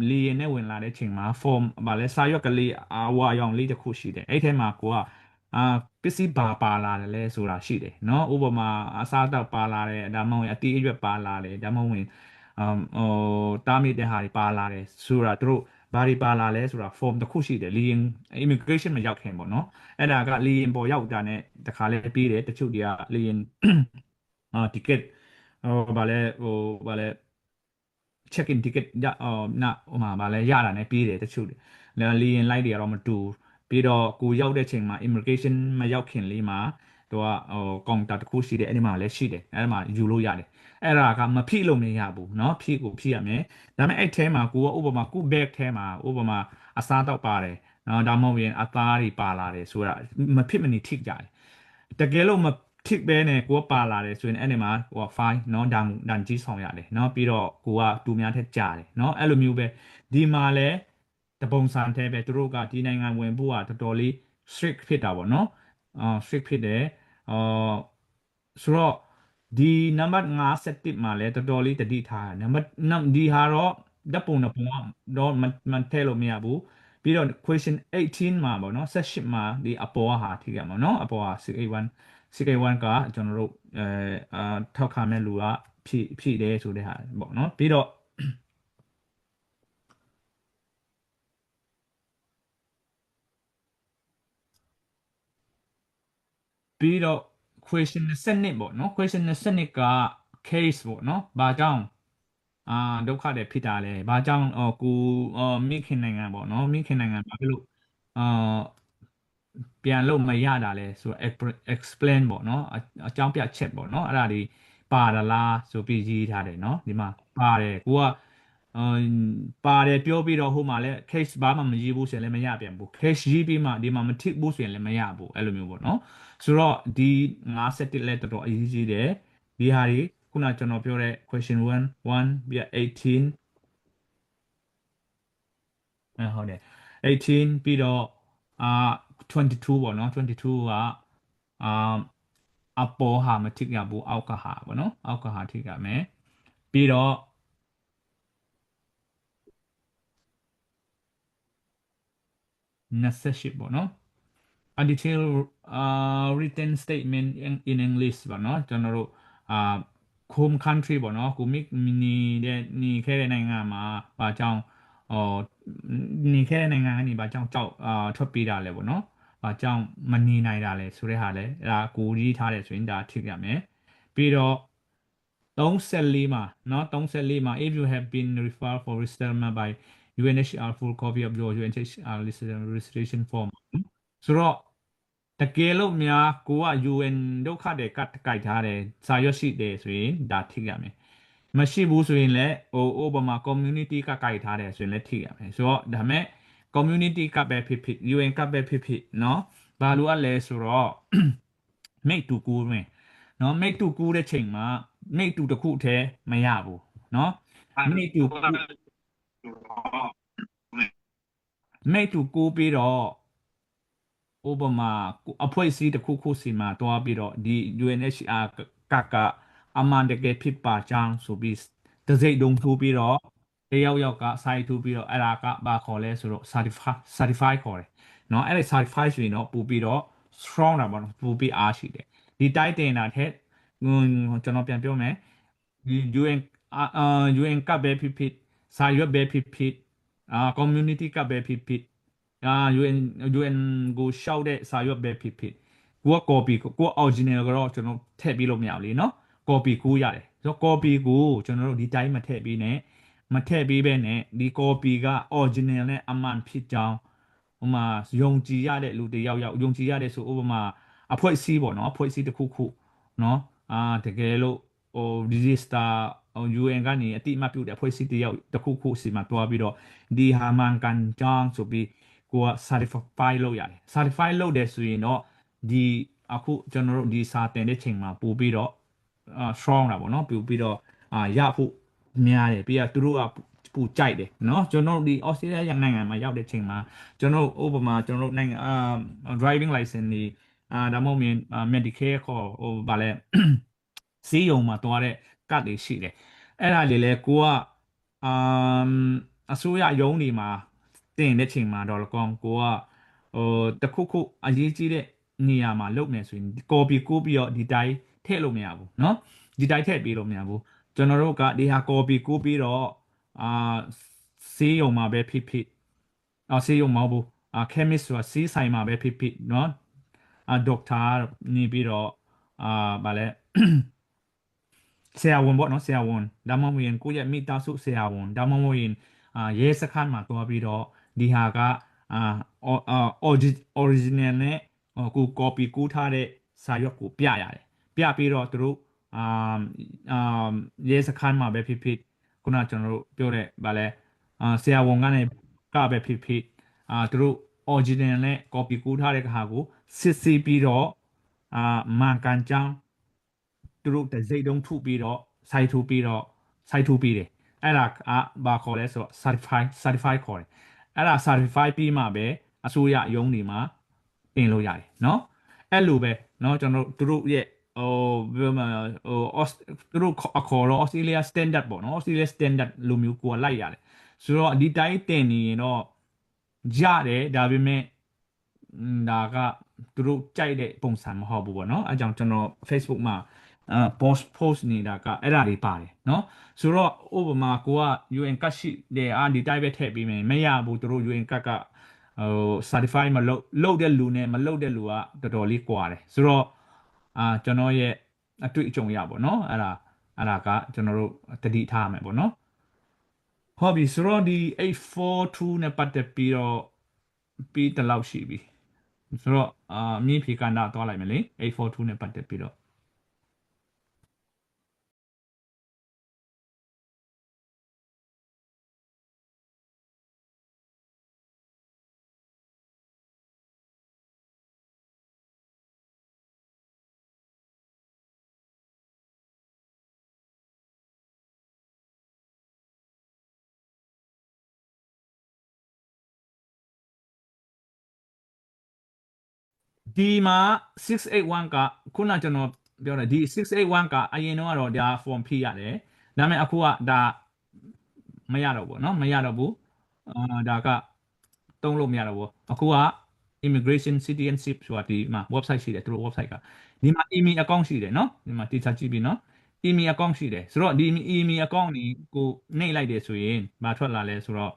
လေယာဉ်နဲ့ဝင်လာတဲ့ချိန်မှာ form ဗာလဲစာရွက်ကလေးဝါရောင်လေးတစ်ခုရှိတယ်အဲ့ထဲမှာကိုကပစ္စည်းပါလာတယ်လဲဆိုတာရှိတယ်เนาะဥပမာအစားအသောက်ပါလာတယ်ဒါမှမဟုတ်အတီးအရွက်ပါလာတယ်ဒါမှမဟုတ်တားမိတဲ့ဟာတွေပါလာတယ်ဆိုတာသူတို့ဘာတွေပါလာလဲဆိုတာ form တစ်ခုရှိတယ်လေယာဉ် immigration မရောက်ခင်ပေါ့เนาะအဲ့ဒါကလေယာဉ်ပေါ်ရောက်တာနဲ့တခါလဲပြီးတယ်တချို့တွေကလေယာဉ်ticket ဗာလဲcheck in ticket ဗာလဲရတာနဲ့ပြီးတယ်တချို့လေယာဉ်လိုက်တွေကတော့မတူပြီးတော့ကိုရောက်တဲ့ချိန်မှာ immigration မရောက်ခင်လေးမှာသူကကောင်တာတစ်ခုရှိတယ်အဲ့ဒီမှာလည်းရှိတယ်အဲ့ဒီမှာယူလို့ရတယ်အဲ့ဒါကမဖိလို့မရဘူးเนาะဖိရမယ်ဒါပေမဲ့အဲ့ထဲမှာကိုကဥပမာကို bag ထဲမှာဥပမာအစားတော့ပါတယ်เนาะဒါမှမဟုတ်ရင်အသားတွေပါလာတယ်ဆိုတာမဖြစ်မနေထိကြတယ်တကယ်လို့ tick ပဲနဲ့ကိုကပါလာတယ်ဆိုရင်အဲ့ဒီမှာဟို5เนาะဒန်ကြီးဆောင်ရတယ်เนาะပြီးတော့ကိုကတူများထက်ကြာတယ်เนาะအဲ့လိုမျိုးပဲဒီမှာလဲတပုံစံထဲပဲသူတို့ကဒီနိုင်ငံဝင်ဖို့ကတော်တော်လေး strict ဖြစ်တာပေါ့เนาะstrict ဖြစ်တယ်အော်ဆိုတော့ဒီနံပါတ်5 set မှာလဲတော်တော်လေးတတိထားနံပါတ်ဒီဟာတော့ဓာတ်ပုံတော့မထည့်လို့မရဘူးပြီးတော့ question 18မှာပေါ့နော်18မှာဒီအပေါ်ဟာထိရမှာနော်အပေါ်ဟာ681 681ကကျွန်တော်တို့ထောက်ခံမဲ့လူကဖြည့်တယ်ဆိုတဲ့ဟာပေါ့နော်ပြီးတော့question 22ပေါ့နော် question 22က case ပေါ့နော်ဘာကြောင့်ဒုက္ခတွေဖြစ်တာလဲဘာကြောင့်ကိုမိခင်နိုင်ငံပေါ့နော်မိခင်နိုင်ငံဘာဖြစ်လို့အာပြန်လို့မရတာလဲဆိုတော့ explain ပေါ့နော်အကြောင်းပြချက်ပေါ့နော်အဲ့ဒါဒီပါဒလားဆိုပြီးရေးထားတယ်နော်ဒီမှာပါတယ်ကိုကပါတယ်ပြောပြီးတော့ဟိုမှာလဲ case ဘာမှမရေးဘူးဆိုရင်လည်းမရပြန်ဘူး case ရေးပြီးမှဒီမှာမထစ်ဘူးဆိုရင်လည်းမရဘူးအဲ့လိုမျိုးပေါ့နော်ဆိုတော့ဒီ51လဲတော်တော်အရေးကြီးတယ်ဒီဟာတွေခုနကျွန်တော်ပြောတဲ့ question 1ပြီးတော့18ဟုတ်တယ်18ပြီးတော့22ပေါ့နော်22ကအပေါ်ဟာမထိရဘူးအောက်ကဟာပေါ့နော်အောက်ကဟာထိရမယ်ပြီးတော့28ပေါ့နော် a detailed written statement in English ပေါ့နော်ကျွန်တော်တို့home country ပေါ့နော်ကိုမိနေခဲ့တဲ့နိုင်ငံမှာဘာကြောင့်နေခဲ့တဲ့နိုင်ငံကနေဘာကြောင့်ကြောက်ထွက်ပြေးတာလဲပေါ့နော်ဘာကြောင့်မနေနိုင်တာလဲဆိုတဲ့ဟာလဲအဲ့ဒါကိုရေးထားတယ်ဆိုရင်ဒါထိရမယ်ပြီးတော့34မှာเนาะ34မှာ if you have been referred for resettlement by UNHCR full copy of your UNHCR registration form ဆိုတော့တကယ်လို့များကိုက UN ဒုက္ခတွေကတ်ကြိုက်ထားတယ်စာရွက်ရှိတယ်ဆိုရင်ဒါထိရမယ်မရှိဘူးဆိုရင်လည်းဥပမာ community ကကြိုက်ထားတယ်ဆိုရင်လည်းထိရမယ်ဆိုတော့ဒါမဲ့ community ကပဲဖြစ်ဖြစ် UN ကပဲဖြစ်ဖြစ်เนาะဘာလို့လဲဆိုတော့ make to ကူမယ်เนาะ make to ကူတဲ့ချိန်မှာ make to တစ်ခုတည်းမရဘူးเนาะ make to ကူပြီးတော့ဥပမာအဖွဲ့အစည်းတစ်ခုခုစီမှာတွားပြီးတော့ဒီ UNHCR ကအမှန်တကယ်ဖြစ်ပါကြောင်းဆိုပြီးတစိမ့်တုံထိုးပြီးတော့တယောက်က site ထိုးပြီးတော့အဲ့ဒါကဘာခေါ်လဲဆိုတော့ certify ခေါ်တယ်เนาะအဲ့ဒီ certify ဆိုရင်တော့ပို့ပြီးတော့ strong တာပေါ့နော်ပို့ပြီးအားရှိတယ်ဒီတိုက်တင်တာထက်ကျွန်တော်ပြန်ပြောမယ်ဒီ UN ကပဲဖြစ်ဖြစ်စာရွက်ပဲဖြစ်ဖြစ်community ကပဲဖြစ်ဖြစ်UN ကိုရှောက်တဲ့စာရွက်ပဲဖြစ်ဖြစ်ကိုက copy ကို original ကတော့ကျွန်တော်ထည့်ပြီးလို့မရဘူးလေနော် copy ကိုရတယ်ဆိုတော့ copy ကိုကျွန်တော်တို့ဒီတိုင်းမထည့်ပြီးနဲ့မထည့်ပြီးပဲနဲ့ဒီ copy က original နဲ့အမှန်ဖြစ်ကြောင်းဥပမာယုံကြည်ရတဲ့လူတစ်ယောက်ယုံကြည်ရတဲ့ဆိုဥပမာအဖွဲ့အစည်းပေါ့နော်အဖွဲ့အစည်းတစ်ခုခုနော်တကယ်လို့register UN ကနေအတိအမှတ်ပြုတဲ့အဖွဲ့အစည်းတစ်ခုခုစီမှာတွားပြီးတော့ဒီဟာမှန်ကန်ကြောင်းဆိုပြီးကိုက certify လုပ်ရတယ် certify လုပ်တယ်ဆိုရင်တော့ဒီအခုကျွန်တော်တို့ဒီစာတင်တဲ့ချိန်မှာပို့ပြီးတော့ strong တာပေါ့နော်ပို့ပြီးတော့ရဖို့များတယ်ပြီးတော့သူတို့ကပူကြိုက်တယ်เนาะကျွန်တော်တို့ဒီ Australia နိုင်ငံမှာရောက်တဲ့ချိန်မှာကျွန်တော်တို့ဥပမာကျွန်တော်တို့နိုင်ငံdriving license တွေဒါမှမဟုတ်Medicare ခေါ်ဗာလဲစီးရုံမှာတွားတဲ့ကတ်တွေရှိတယ်အဲ့ဒါလေးလဲကိုကအစိုးရရုံးတွေမှာတင်တဲ့ချိန်မှာတော့ကောကိုကတခုခုအရေးကြီးတဲ့နေရာမှာလုပ်မယ်ဆိုရင် copy ကိုပြီးတော့ဒီတိုင်းထည့်လို့မရဘူးเนาะဒီတိုင်းထည့်ပြီးလို့မရဘူးကျွန်တော်တို့ကဒီဟာ copy ကိုပြီးတော့စေးရုံမှာပဲဖြစ်ဖြစ်စေးရုံမဟုတ်ဘူးchemist ဆိုတာစေးဆိုင်မှာပဲဖြစ်ဖြစ်เนาะdoctor နေပြီးတော့ဗာလဲဆရာဝန်ပေါ့နော်ဆရာဝန်ဒါမှမဟုတ်ရင်ကိုယ့်ရဲ့မိသားစုဆရာဝန်ဒါမှမဟုတ်ရင်ရဲစခန်းမှာတွားပြီးတော့ဒီဟာကoriginal နဲ့ကို copy ကူးထားတဲ့စာရွက်ကိုပြရတယ်ပြပြီးတော့သူတို့ရဲစခန်းမှာပဲဖြစ်ဖြစ်ခုနကျွန်တော်တို့ပြောတဲ့ဗာလဲဆရာဝန်ကနေကပဲဖြစ်ဖြစ်သူတို့ original နဲ့ copy ကူးထားတဲ့ဟာကိုစစ်ဆေးပြီးတော့ မှန်ကန်ကြောင်းသူတို့တစ်စိတ်တုံးထုပြီးတော့ site ထုပြီးတော့ site ထုပြီးတယ်အဲ့ဒါဘာခေါ်လဲဆိုတော့ certify ခေါ်တယ်အဲ့ဒါ certify ပြီးမှပဲအစိုးရအရုံးတွေမှာတင်လို့ရတယ်เนาะအဲ့လိုပဲเนาะကျွန်တော်တို့သူတို့ရဲ့ဘယ်မှာသူတို့အခေါ်တော့ Australia standard ပေါ့เนาะ Australia standard လိုမျိုးကိုလိုက်ရတယ်ဆိုတော့ဒီတိုင်းတင်နေရင်တော့ရတယ်ဒါပေမဲ့ဒါကသူတို့ကြိုက်တဲ့ပုံစံမဟုတ်ဘူးပေါ့เนาะအဲကြောင့်ကျွန်တော် Facebook မှာpost နေတာကအဲ့ဒါတွေပါတယ်เนาะဆိုတော့ဥပမာကိုက UN ကတ်ရှိတယ်ဒီတိုင်းပဲထည့်ပေးမယ်မရဘူးသူတို့ UN ကတ်ကcertify မလုပ်တဲ့လူနဲ့မလုပ်တဲ့လူကတော်တော်လေးကွာတယ်ဆိုတော့ကျွန်တော်ရဲ့အတွေ့အကြုံရပါတော့เนาะအဲ့ဒါကကျွန်တော်တို့တတိထားရမယ်ပေါ့เนาะဟုတ်ပြီဆိုတော့ဒီ842နဲ့ပတ်သက်ပြီးတော့ပြီးတလောက်ရှိပြီဆိုတော့မြင်းဖြေကန္တာသွားလိုက်မယ်လေ842နဲ့ပတ်သက်ပြီးတော့ဒီမှာ681ကခုနကျွန်တော်ပြောတယ်ဒီ681ကအရင်တော့ကတော့ဒါ form ဖြည့်ရတယ်ဒါပေမဲ့အခုကဒါမရတော့ဘူးเนาะမရတော့ဘူးဒါကတုံးလို့မရတော့ဘူးအခုက immigration citizenship ဆိုတာဒီမှာ website ရှိတယ်သူတို့ website ကဒီမှာ email account ရှိတယ်เนาะဒီမှာတိကျကြည့်ပြီเนาะ email account ရှိတယ်ဆိုတော့ဒီ email account ကိုနှိပ်လိုက်တယ်ဆိုရင်မထွက်လာလဲဆိုတော့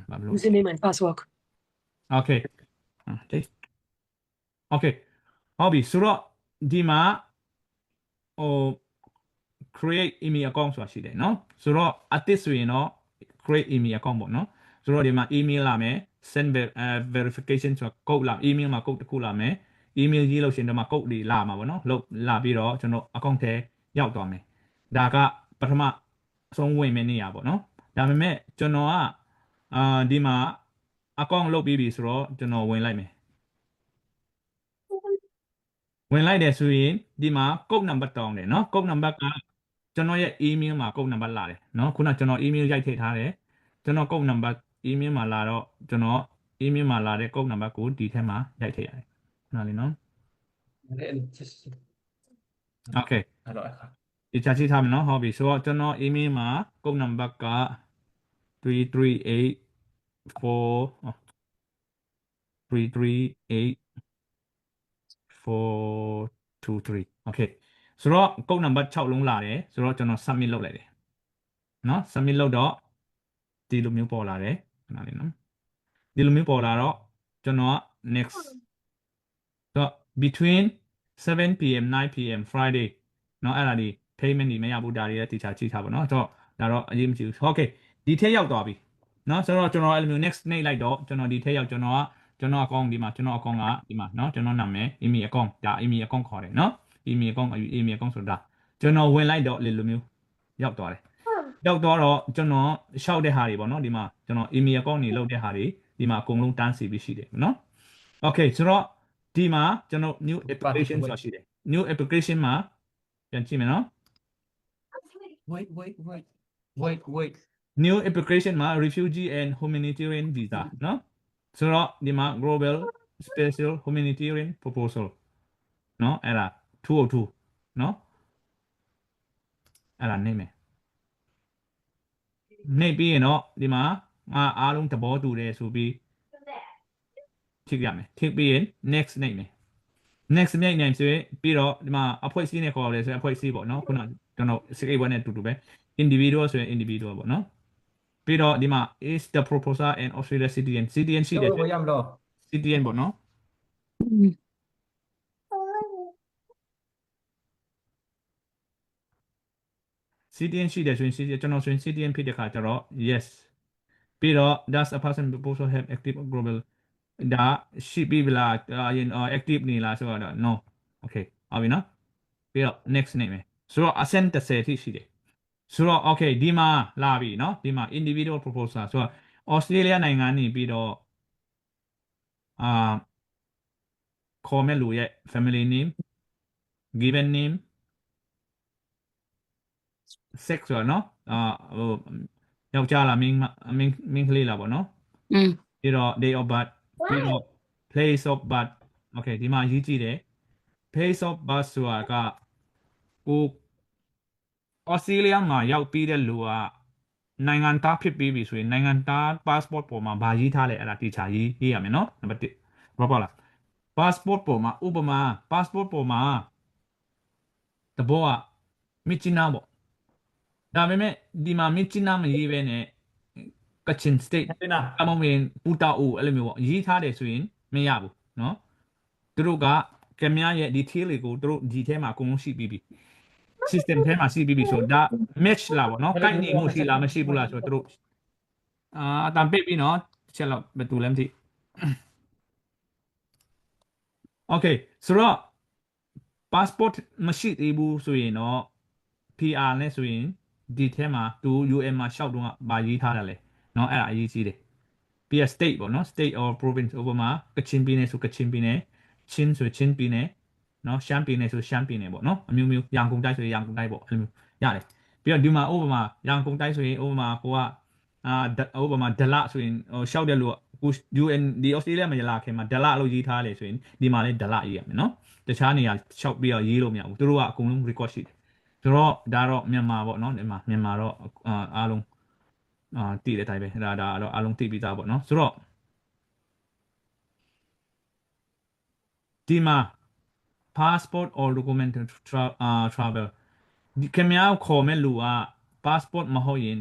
ဘာလို့ username and password okay โอเคဟုတ်ပြီဆိုတော့ဒီမှာဟို create email account ဆိုတာရှိတယ်เนาะဆိုတော့အသစ်ဆိုရင်တော့ create email account ပေါ့เนาะဆိုတော့ဒီမှာ email လာမယ် send verification ဆိုတာ code လာ email မှာ code တစ်ခုလာမယ် email ရေးလို့ရှိရင်ဒီမှာ code တွေလာမှာပေါ့เนาะလောက်လာပြီးတော့ကျွန်တော် account ထဲရောက်သွားမယ်ဒါကပထမဆုံးဝင်မယ့်နေရာပေါ့เนาะဒါပေမဲ့ကျွန်တော်ကဒီမှာ account လုပ်ပြီးပြီဆိုတော့ကျွန်တော်ဝင်လိုက်မယ်ဝင်လိုက်တယ်ဆိုရင်ဒီမှာ code number တောင်းတယ်เนาะ code number ကကျွန်တော်ရဲ့ email မှာ code number လာတယ်เนาะခုနကျွန်တော် email ရိုက်ထည့်ထားတယ်ကျွန်တော် code number email မှာလာတော့ကျွန်တော် email မှာလာတဲ့ code number ကိုဒီထဲမှာရိုက်ထည့်ရတယ်နားလည်နော် okay အဲ့တော့အခါ ဒီချာချိထားမယ်နော်ဟုတ်ပြီဆိုတော့ကျွန်တော် email မှာ code number က3384 okay ဆိုတော့ code number 6လုံးလာတယ်ဆိုတော့ကျွန်တော် submit လုပ်လိုက်တယ်နော် submit လုပ်တော့ဒီလိုမျိုးပေါ်လာတယ်ခဏလေးနော်ဒီလိုမျိုးပေါ်လာတော့ကျွန်တော် next တော့ between 7 p.m. 9 p.m. Friday เนาะအဲ့ဒါဒီ payment ဒီမရဘူးဒါတွေလည်းတိကျကြည့်ထားပါเนาะတော့ဒါတော့အရေးမကြီးဘူး okay ဒီထက်ရောက်သွားပြီเนาะဆိုတော့ကျွန်တော်အဲ့လိုမျိုး next နှိပ်လိုက်တော့ကျွန်တော်ဒီထက်ရောက်ကျွန်တော် account ဒီမှာကျွန်တော် account ကဒီမှာเนาะကျွန်တော်နာမည် email account ဒါ email account ခေါ်တယ်เนาะ email account ဆိုတာကျွန်တော်ဝင်လိုက်တော့လေလိုမျိုးရောက်သွားတယ်ရောက်တော့ကျွန်တော်ရှောက်တဲ့ဟာတွေပေါ့เนาะဒီမှာကျွန်တော် email account တွေလုပ်တဲ့ဟာတွေဒီမှာအကုန်လုံးတန်းစီပြီးရှိတယ်เนาะ okay ဆိုတော့ဒီမှာကျွန်တော် new application ဆိုတာရှိတယ် new application မှာပြန်ကြည့်မယ်နော် wait new application မှာ refugee and humanitarian visa နော်ဆိုတော့ဒီမှာ global special humanitarian proposal နော်အဲ့ဒါ202နော်အဲ့ဒါနေမယ်နေပြီးရင်တော့ဒီမှာအားလုံးသဘောတူတယ်ဆိုပြီးထိရမယ်ထိပြီးရင် next နေမယ်next မြိုင်နိုင်ဆိုရင်ပြီးတော့ဒီမှာအဖွဲ့အစည်းနဲ့ခေါ်ရလဲဆိုရင်အဖွဲ့အစည်းပေါ့နော်ခုနကျွန်တော် 681 နဲ့တူတူပဲ individual ဆိုရင် individual ပေါ့နော်ပြီးတော့ဒီမှာ is the proposer and Australia citizen ရှိတယ် ရမလို့ citizen ပေါ့နော် citizen ရှိတယ်ဆိုရင် citizen ကျွန်တော်ဆိုရင် citizen ဖြစ်တဲ့ခါကျတော့ yes ပြီးတော့ does a person proposal have active global ဒါရှိပြီလားactive နေလားဆိုတော့ no okay ဟုတ်ပြီနော်ပြီးတော့ next နေမယ်ဆိုတော့ ascent 30ထိရှိတယ်ဆိုတော့ okay ဒီမှာလာပြီเนาะဒီမှာ individual proposal ဆိုတော့ Australia နိုင်ငံနေပြီးတော့ ခေါ်မဲ့လူရဲ့ family name given name sex ဆိုတော့နော်ဟိုယောက်ျားလားမင်းကလေးလားပေါ့နော် อืม ပြီးတော့ day of birth ပြီးတော့ place of birth okay ဒီမှာရေးကြည့်တယ် place of birth ဆိုတာကကိုဩစတြေးလျမှာရောက်ပြီးတဲ့လူကနိုင်ငံသားဖြစ်ပြီးပြီဆိုရင်နိုင်ငံသား passport ပေါ်မှာဗာရေးထားလဲအဲ့ဒါတေချာရေးရမယ်နော်နံပါတ်1ဘာပေါ့လား passport ပေါ်မှာဥပမာ passport ပေါ်မှာတဘောကမြစ်ချနာပေါ့ဒါပေမဲ့ဒီမှာမြစ်ချနာမရေးဘဲနဲ့ကချင် state အမဝင်ပူတာအိုအဲ့လိုမျိုးပေါ့ရေးထားတယ်ဆိုရင်မရဘူးเนาะသူတို့ကကမြရဲ့ detail တွေကိုသူတို့ဒီထဲမှာအကုန်လုံးရှိပြီးပြီ system ထဲမှာရှိပြီးပြီဆိုဒါ match လာပေါ့เนาะကိုက်နေမှုရှိလားမရှိဘူးလားဆိုတော့သူတို့အတန်ပိတ်ပြီးเนาะချက်တော့ဘယ်သူလဲမသိ okay ဆိုတော့ passport မရှိသေးဘူးဆိုရင်တော့ PR နဲ့ဆိုရင်ဒီထဲမှာသူ UM မှာရှောက်တော့ဗာရေးထားတယ်လေเนาะအဲ့ဒါအရေးကြီးတယ်ပြီးရ state ပေါ့နော် state or province ဥပမာကချင်ပြည်နယ်ဆိုကချင်ပြည်နယ်ချင်းဆိုချင်းပြည်နယ်နော်ရှမ်းပြည်နယ်ဆိုရှမ်းပြည်နယ်ပေါ့နော်အမျိုးမျိုးရန်ကုန်တိုင်းဆိုရန်ကုန်တိုင်းပေါ့အဲ့လိုမျိုးရတယ်ပြီးတော့ဒီမှာဥပမာရန်ကုန်တိုင်းဆိုရင်ဥပမာကိုကဥပမာဒလဆိုရင်ဟိုရှောက်တဲ့လူကကို UN ဒီ Australia မှာလာခင်မှာဒလလို့ရေးထားလေဆိုရင်ဒီမှာလည်းဒလရေးရမယ်နော်တခြားနေရာရှောက်ပြီးတော့ရေးလို့မရဘူးသူတို့ကအကုန်လုံး record ရှိတယ်ဆိုတော့ဒါတော့မြန်မာပေါ့နော်ဒီမှာမြန်မာတော့အားလုံးတည်တဲ့အတိုင်းပဲဒါတော့အားလုံးသိပြီးသားပေါ့နော်ဆိုတော့ဒီမှာ passport or document travel ဒီခင်ဗျားခေါ်မဲ့လူက passport မဟုတ်ရင်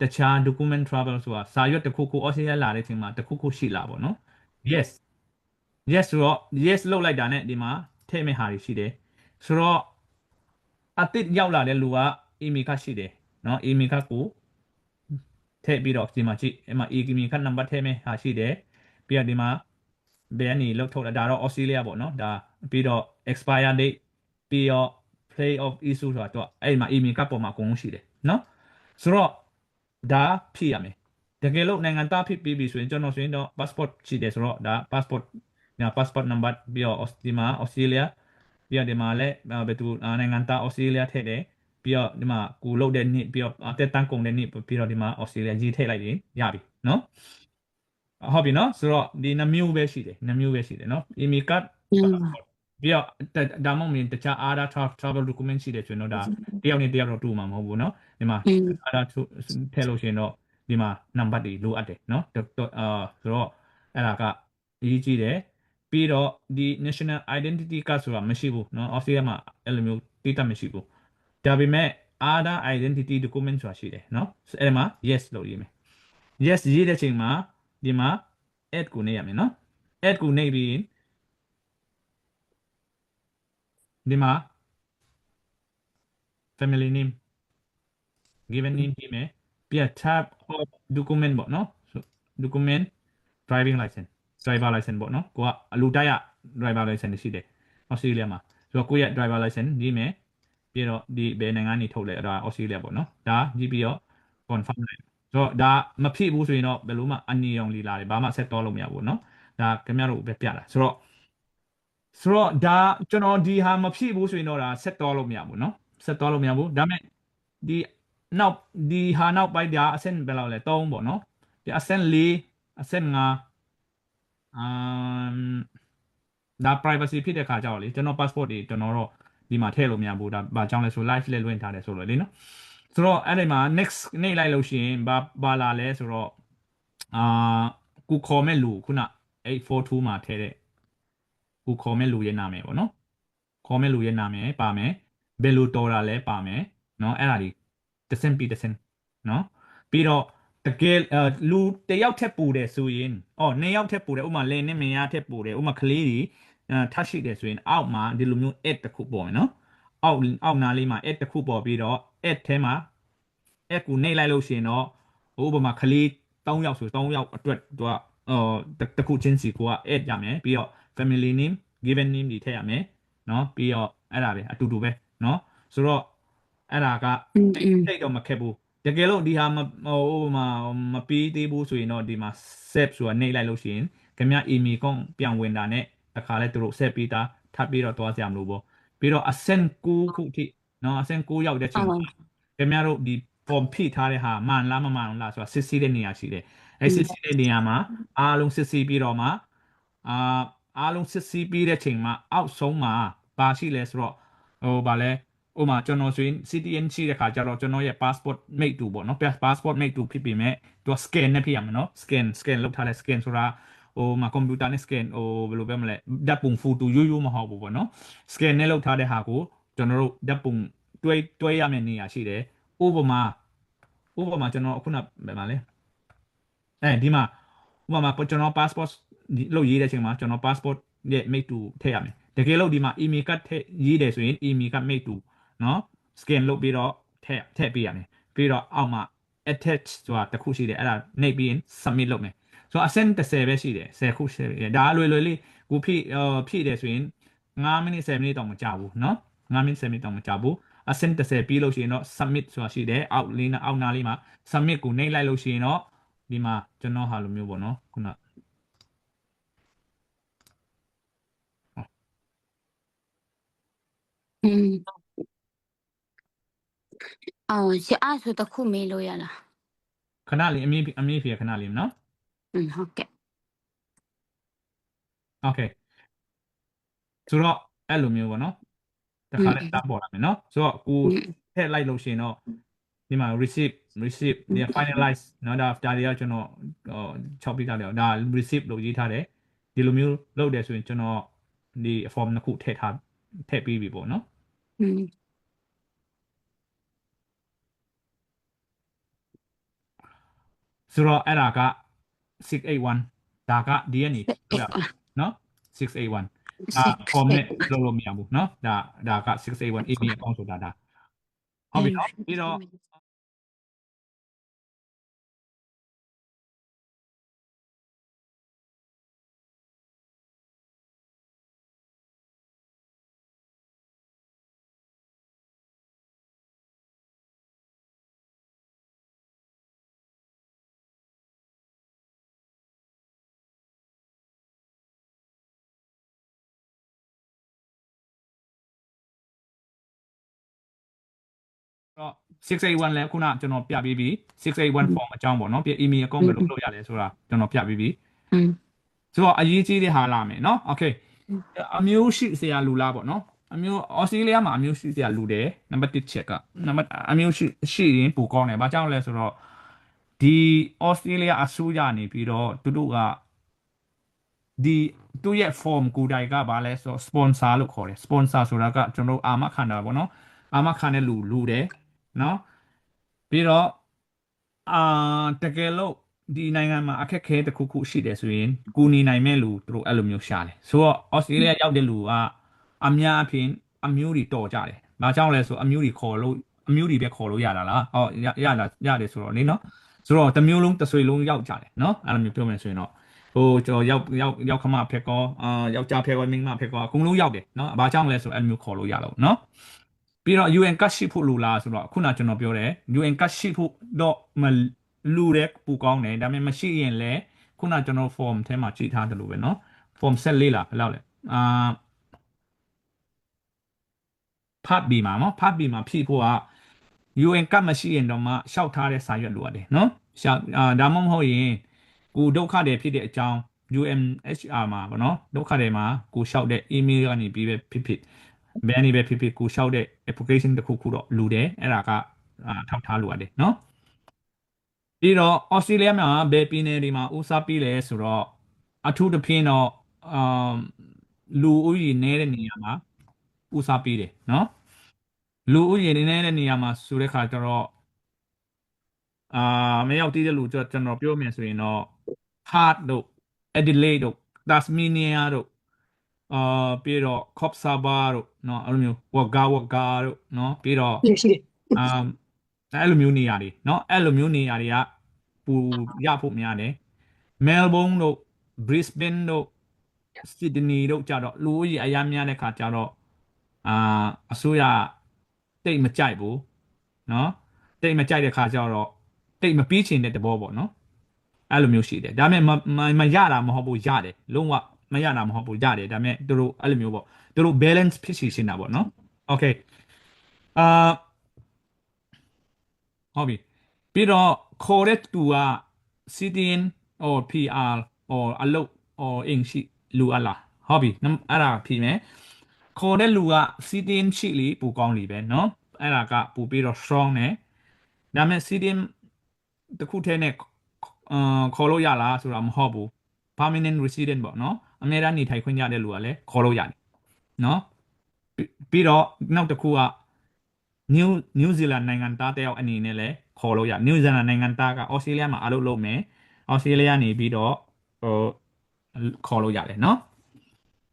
တခြား document travel ဆိုတာစာရွက်တစ်ခုခု Australia လာတဲ့အချိန်မှာတစ်ခုခုရှိလာပေါ့နော် yes ဆိုတော့ yes လောက်လိုက်တာနဲ့ဒီမှာထည့်မဲ့ဟာတွေရှိတယ်ဆိုတော့အတစ်ရောက်လာတဲ့လူက email ကရှိတယ်နော် email ကကိုထည့်ပြီးတော့ဒီမှာကြည့်အဲ့မှာ email က number ထည့်မဲ့ဟာရှိတယ်ပြီးတော့ဒီမှာဘယ်ကနေလောက်ထုတ်တာဒါတော့ Australia ပေါ့နော်ဒါပြီးတော့ expire date ပြီးတော့ play of issue ဆိုတာတော့အဲ့မှာ email ကပေါ်မှာအကုန်လုံးရှိတယ်နော်ဆိုတော့ဒါဖြည့်ရမယ်တကယ်လို့နိုင်ငံသားဖြစ်ပြီးပြီဆိုရင်ကျွန်တော်ဆိုရင်တော့ passport ရှိတယ်ဆိုတော့ဒါ passport number ပြီးတော့ဒီမှာ Australia ပြီးတော့ဒီမှာလည်းဘယ်သူနိုင်ငံသား Australia ထည့်တယ်ပြီးတော့ဒီမှာကိုလုတ်တဲ့နေ့ပြီးတော့တက်တန်းကုန်တဲ့နေ့ပြီးတော့ဒီမှာ Australia ရေးထည့်လိုက်ရင်ရပြီနော်ဟုတ်ပြီနော်ဆိုတော့ဒီနှမျိုးပဲရှိတယ်နော် email card ပြီးတော့ဒါမှမဟုတ်တခြား other travel document ရှိတယ်ဆိုရင်တော့ဒါတယောက်နဲ့တယောက်တော့တူမှာမဟုတ်ဘူးနော်ဒီမှာ other ထည့်လို့ရှိရင်တော့ဒီမှာ number တွေလိုအပ်တယ်နော်ဆိုတော့အဲ့ဒါကအရေးကြီးတယ်ပြီးတော့ဒီ national identity card ဆိုတာမရှိဘူးเนาะ Australia မှာအဲ့လိုမျိုးတိတက်မရှိဘူးဒါပေမဲ့ other identity document ဆိုတာရှိတယ်เนาะအဲ့မှာ yes လို့ရေးမယ် yes ရေးတဲ့ချိန်မှာဒီမှာ add ကိုနေရမယ်เนาะ add ကိုနေပြီးဒီမှာ family name given name ပြီးမယ်ပြီးတော့ tab of document ပေါ့เนาะ document driving license driver license ပေါ့နော်ကိုကအလူတိုက်ရ driver license ရှိတယ် Australia မှာဆိုတော့ကိုရဲ့ driver license ရေးမယ်ပြီးတော့ဒီဘယ်နိုင်ငံနေထုတ်လဲအဲ့ဒါ Australia ပေါ့နော်ဒါကြည့်ပြီးတော့ confirm လိုက်ဆိုတော့ဒါမဖြစ်ဘူးဆိုရင်တော့ဘယ်လိုမှအနီရောင်လီလာတယ်ဘာမှဆက်တော့လို့မရဘူးနော်ဒါခင်ဗျားတို့ပဲပြတာဆိုတော့ဒါကျွန်တော်ဒီဟာမဖြစ်ဘူးဆိုရင်တော့ဒါဆက်တော့လို့မရဘူးနော်ဆက်တော့လို့မရဘူးဒါပေမဲ့ဒီဟာနောက်ပိုင်းဒါအဆင့်ဘယ်လောက်လဲ3ပေါ့နော်ဒီအဆင့်4အဆင့်5ဒါ privacy ဖြစ်တဲ့ခါကြောက်လေကျွန်တော် passport တွေကျွန်တော်တော့ဒီမှာထည့်လို့မရဘူးဒါဘာကြောင့်လဲဆို live လဲလွှင့်ထားတယ်ဆိုတော့လေနော်ဆိုတော့အဲ့ဒီမှာ next နေ့လိုက်လို့ရှိရင်ဘာလာလဲဆိုတော့ကိုခေါ်မဲ့လူခုန842မှာထည့်တဲ့ကိုခေါ်မဲ့လူရဲ့နာမည်ပေါ့နော်ခေါ်မဲ့လူရဲ့နာမည်ပါမယ်ဘယ်လိုတော်တာလဲပါမယ်နော်အဲ့ဒါဒီတစ်ဆင့်ပြီးတစ်ဆင့်နော်ပြီးတော့တကယ်လူတယောက်ထက်ပူတယ်ဆိုရင်နှစ်ယောက်ထက်ပူတယ်ဥပမာလင်းနဲ့မယားထက်ပူတယ်ဥပမာကလေးတွေထပ်ရှိတယ်ဆိုရင်အောက်မှာဒီလိုမျိုး add တစ်ခုပေါ်မယ်နော်အောက်နားလေးမှာ add တစ်ခုပေါ်ပြီးတော့ add ထဲမှာ add ကိုနှိပ်လိုက်လို့ရှိရင်တော့ဥပမာကလေး3ယောက်ဆို3ယောက်အတွက်သူကတစ်ခုချင်းစီကိုက add ရမယ်ပြီးတော့ family name given name တွေထည့်ရမယ်နော်ပြီးတော့အဲ့ဒါပဲအတူတူပဲနော်ဆိုတော့အဲ့ဒါကတိတ်တော့မခက်ဘူးတကယ်လို့ဒီဟာမပြီးသေးဘူးဆိုရင်တော့ဒီမှာ save ဆိုတာနှိပ်လိုက်လို့ရှိရင်ခင်ဗျ email ကောပြန်ဝင်တာနဲ့ တခါလဲသူတို့ဆက်ပြီးတာထပ်ပြီးတော့သွားကြမလို့ပေါ့ပြီးတော့အဆင့်9ခုထိနော်အဆင့်9ရောက်တဲ့ချိန်မှာခင်ဗျားတို့ဒီ form ဖြည့်ထားတဲ့ဟာမှန်လားမမှန်လားဆိုတာစစ်ဆေးတဲ့နေရာရှိတယ်အဲစစ်ဆေးတဲ့နေရာမှာအားလုံးစစ်ဆေးပြီးတော့မှအာအားလုံးစစ်ဆေးပြီးတဲ့ချိန်မှာအောက်ဆုံးမှာပါရှိလဲဆိုတော့ဟိုဗာလဲဥပမာကျွန်တော်ဆိုရင် CTN ရှိတဲ့ခါကျတော့ကျွန်တော်ရဲ့ passport mate တူပေါ့နော် passport mate တူဖြစ်ပေမဲ့သူက scan နဲ့ဖြစ်ရမှာနော် scan လုပ်ထားတဲ့ scan ဆိုတာဟိုမှာကွန်ပျူတာနဲ့ scan ဟိုဘယ်လိုပြောမလဲဓာတ်ပုံဖိုတိုရိုးမဟုတ်ဘူးပေါ့နော် scan နဲ့လုပ်ထားတဲ့ဟာကိုကျွန်တော်တို့ဓာတ်ပုံတွဲရမယ့်နေရာရှိတယ်ဥပမာကျွန်တော်ခုနဘယ်မှာလဲဒီမှာဥပမာကျွန်တော် passport လုပ်ရေးတဲ့အချိန်မှာကျွန်တော် passport ရဲ့ mate တူထည့်ရမယ်တကယ်လို့ဒီမှာ email ကတ်ထည့်ရေးတယ်ဆိုရင် email က mate တူနော် scan လုပ်ပြီးတော့ထည့်ပေးရမယ်ပြီးတော့အောက်မှာ attach ဆိုတာတစ်ခုရှိတယ်အဲ့ဒါနှိပ်ပြီးရင် submit လုပ်မယ်ဆိုတော့အဆင့်30ပဲရှိတယ်10ခုရှိတယ်ဒါလွယ်လေးကိုဖြည့်တယ်ဆိုရင်9မိနစ်10မိနစ်တောင်မကြာဘူးเนาะ9မိနစ်10မိနစ်တောင်မကြာဘူးအဆင့်30ပြီးလို့ရှိရင်တော့ submit ဆိုတာရှိတယ်အောက်နားလေးမှာ submit ကိုနှိပ်လိုက်လို့ရှိရင်တော့ဒီမှာကျွန်တော်ဟာလိုမျိုးပေါ့เนาะခုနရှအားဆိုတခုမေးလို့ရလား ခဏလေးအမေးဖြေခဏလေးเนาะ ဟုတ်ကဲ့ okay ဆိုတော့အဲ့လိုမျိုးပေါ့เนาะတခါလဲတပ်ပေါ်လာမယ်เนาะဆိုတော့ကိုထည့်လိုက်လို့ရှိရင်တော့ဒီမှာ receive ဒီ finalize เนาะဒါတွေကကျွန်တော်6ပြီးသားတယ်ဒါ receive လို့ရေးထားတယ်ဒီလိုမျိုးလုပ်တယ်ဆိုရင်ကျွန်တော်ဒီ form နှစ်ခုထည့်ပြီးပြီပေါ့เนาะဆိုတော့အဲ့ဒါက681ဒါက DNA เนาะ681form နဲ့လုပ်လို့မရဘူးเนาะဒါက681 email account ဆိုတာဒါဟုတ်ပြီเนาะပြီးတော့681လဲခုနကျွန်တော်ပြပြီးပြီ681 form အကြောင်းပေါ့เนาะပြ email account ဘယ်လိုလုပ်ရလဲဆိုတာကျွန်တော်ပြပြီးပြီဆိုတော့အရေးကြီးတဲ့ဟာလာမယ်เนาะ okay အမျိုးရှိစရာလူလားပေါ့เนาะအမျိုးဩစတြေးလျမှာအမျိုးရှိစရာလူတယ်နံပါတ်1ချက်ကနံပါတ်အမျိုးရှိရင်ပိုကောင်းတယ်ဘာကြောင့်လဲဆိုတော့ဒီဩစတြေးလျအစိုးရနေပြီးတော့သူတို့ကဒီသူရဲ့ form ကိုယ်တိုင်ကဘာလဲဆိုတော့ sponsor လို့ခေါ်တယ် sponsor ဆိုတာကကျွန်တော်အာမခံတာပေါ့เนาะအာမခံတဲ့လူတယ်เนาะပြီးတော့တကယ်လို့ဒီနိုင်ငံမှာအခက်အခဲတစ်ခုရှိတယ်ဆိုရင်ကူညီနိုင်မဲ့လူသူတို့အဲ့လိုမျိုးရှာတယ်ဆိုတော့ဩစတြေးလျရောက်တဲ့လူကအများအပြင်အမျိုးတွေတော်ကြတယ်။ဘာကြောင့်လဲဆိုအမျိုးတွေခေါ်လို့အမျိုးတွေပဲခေါ်လို့ရတာလား။ရတယ်ဆိုတော့လေနော်။ဆိုတော့တစ်မျိုးလုံးတစ်ဆွေလုံးရောက်ကြတယ်နော်။အဲ့လိုမျိုးပြောမယ်ဆိုရင်တော့ဟိုကျွန်တော်ရောက်ခမဖက်ကောယောက်ျားဖက်ကောမိန်းမဖက်ကောအကုန်လုံးရောက်တယ်နော်။ဘာကြောင့်လဲဆိုအဲ့လိုမျိုးခေါ်လို့ရတော့နော်။ပြီးတော့ UN ကတ်ရှိဖို့လူလားဆိုတော့ခုနကျွန်တော်ပြောတယ် UN ကတ်ရှိဖို့တော့မလူတဲ့ပူကောင်းတယ်ဒါပေမဲ့မရှိရင်လည်းခုနကျွန်တော် form ထဲမှာကြည့်ထားတယ်လို့ပဲနော် form 14လားဘယ်လောက်လဲဖတ်ပြီးမှာနော်ဖတ်ပြီးမှာဖြည့်ဖို့က UN ကတ်မရှိရင်တော့မှရှောက်ထားတဲ့စာရွက်လိုရတယ်နော်ရှောက်ဒါမှမဟုတ်ရင်ကိုဒုက္ခတွေဖြစ်တဲ့အကြောင်း UNHR မှာပေါ့နော်ဒုက္ခတွေမှာကိုရှောက်တဲ့ email ကနေပြီးပဲဖြစ်ဘယ်နေပဲဖြစ်ကိုရှောက်တဲ့ application တစ်ခုတော့လူတယ်အဲ့ဒါကထောက်ထားလိုရတယ်နော်ပြီးတော့ Australia မှာဘယ်ပြည်နယ်တွေမှာဦးစားပေးလဲဆိုတော့အထူးသဖြင့်တော့လူဦးရေနည်းတဲ့နေရာမှာဦးစားပေးတယ်နော်လူဦးရေနည်းတဲ့နေရာမှာဆိုတဲ့ခါကျတော့မရောက်သေးတဲ့လူကျွန်တော်ပြောမယ်ဆိုရင်တော့ Perth တို့ Adelaide တို့ Tasmania တို့ပြီးတော့ Coffs Harbour တို့နော်အဲ့လိုမျိုး Wagga တို့နော်ပြီးတော့အဲ့လိုမျိုးနေရာတွေနော်အဲ့လိုမျိုးနေရာတွေကပူရဖို့များတယ် Melbourne တို့ Brisbane တို့ Sydney တို့ကြတော့လူဦးရေအများများတဲ့ခါကျတော့အစိုးရတိတ်မကြိုက်ဘူးနော်တိတ်မကြိုက်တဲ့ခါကျတော့တိတ်မပြီးချင်တဲ့တဘောပေါ့နော်အဲ့လိုမျိုးရှိတယ်ဒါပေမဲ့မရတာမဟုတ်ဘူးရတယ်လုံးဝ မရတာမဟုတ်ဘူးရတယ်ဒါပေမဲ့သူတို့အဲ့လိုမျိုးပေါ့သူတို့ balance ဖြစ်စီနေတာပေါ့နော် okay အာဟုတ်ပြီပြီးတော့ခေါ်တဲ့သူက CDN or PR or အလုပ် or အင်ရှိလူအလားဟုတ်ပြီအဲ့ဒါဖြစ်မယ်ခေါ်တဲ့လူက CDN ရှိလီပူကောင်းလီပဲเนาะအဲ့ဒါကပူပြီးတော့ strong နဲ့ဒါပေမဲ့ CDN တစ်ခုတည်းနဲ့ခေါ်လို့ရလားဆိုတာမဟုတ်ဘူး permanent resident ပေါ့เนาะအများအားနေထိုင်ခွင့်ရတဲ့လူကလည်းခေါ်လို့ရတယ်เนาะပြီးတော့နောက်တစ်ခုက New Zealand နိုင်ငံသားတယောက်အနေနဲ့လည်းခေါ်လို့ရ New Zealand နိုင်ငံသားက Australia မှာအလုပ်လုပ်မယ် Australia နေပြီးတော့ခေါ်လို့ရတယ်เนาะ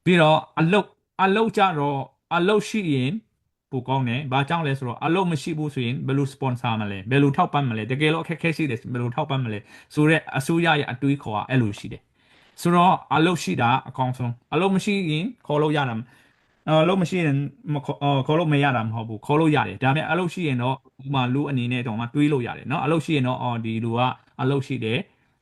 ပြီးတော့အလုပ်ကြတော့အလုပ်ရှိရင်ပိုကောင်းတယ်ဘာကြောင့်လဲဆိုတော့အလုပ်မရှိဘူးဆိုရင်ဘယ်လို sponsor မလဲဘယ်လိုထောက်ပံ့မလဲတကယ်လို့အခက်အခဲရှိတယ်ဘယ်လိုထောက်ပံ့မလဲဆိုတော့အစိုးရရဲ့အတွေးခေါ်ကအဲ့လိုရှိတယ်ဆိုတော့အလုပ်ရှိတာအကောင်းဆုံးအလုပ်မရှိရင်ခေါ်လို့ရတာအလုပ်မရှိရင်ခေါ်လို့မရတာမဟုတ်ဘူးခေါ်လို့ရတယ်ဒါပေမဲ့အလုပ်ရှိရင်တော့ဥပမာလူအနေနဲ့တော့မှတွေးလို့ရတယ်เนาะအလုပ်ရှိရင်တော့ဒီလူကအလုပ်ရှိတယ်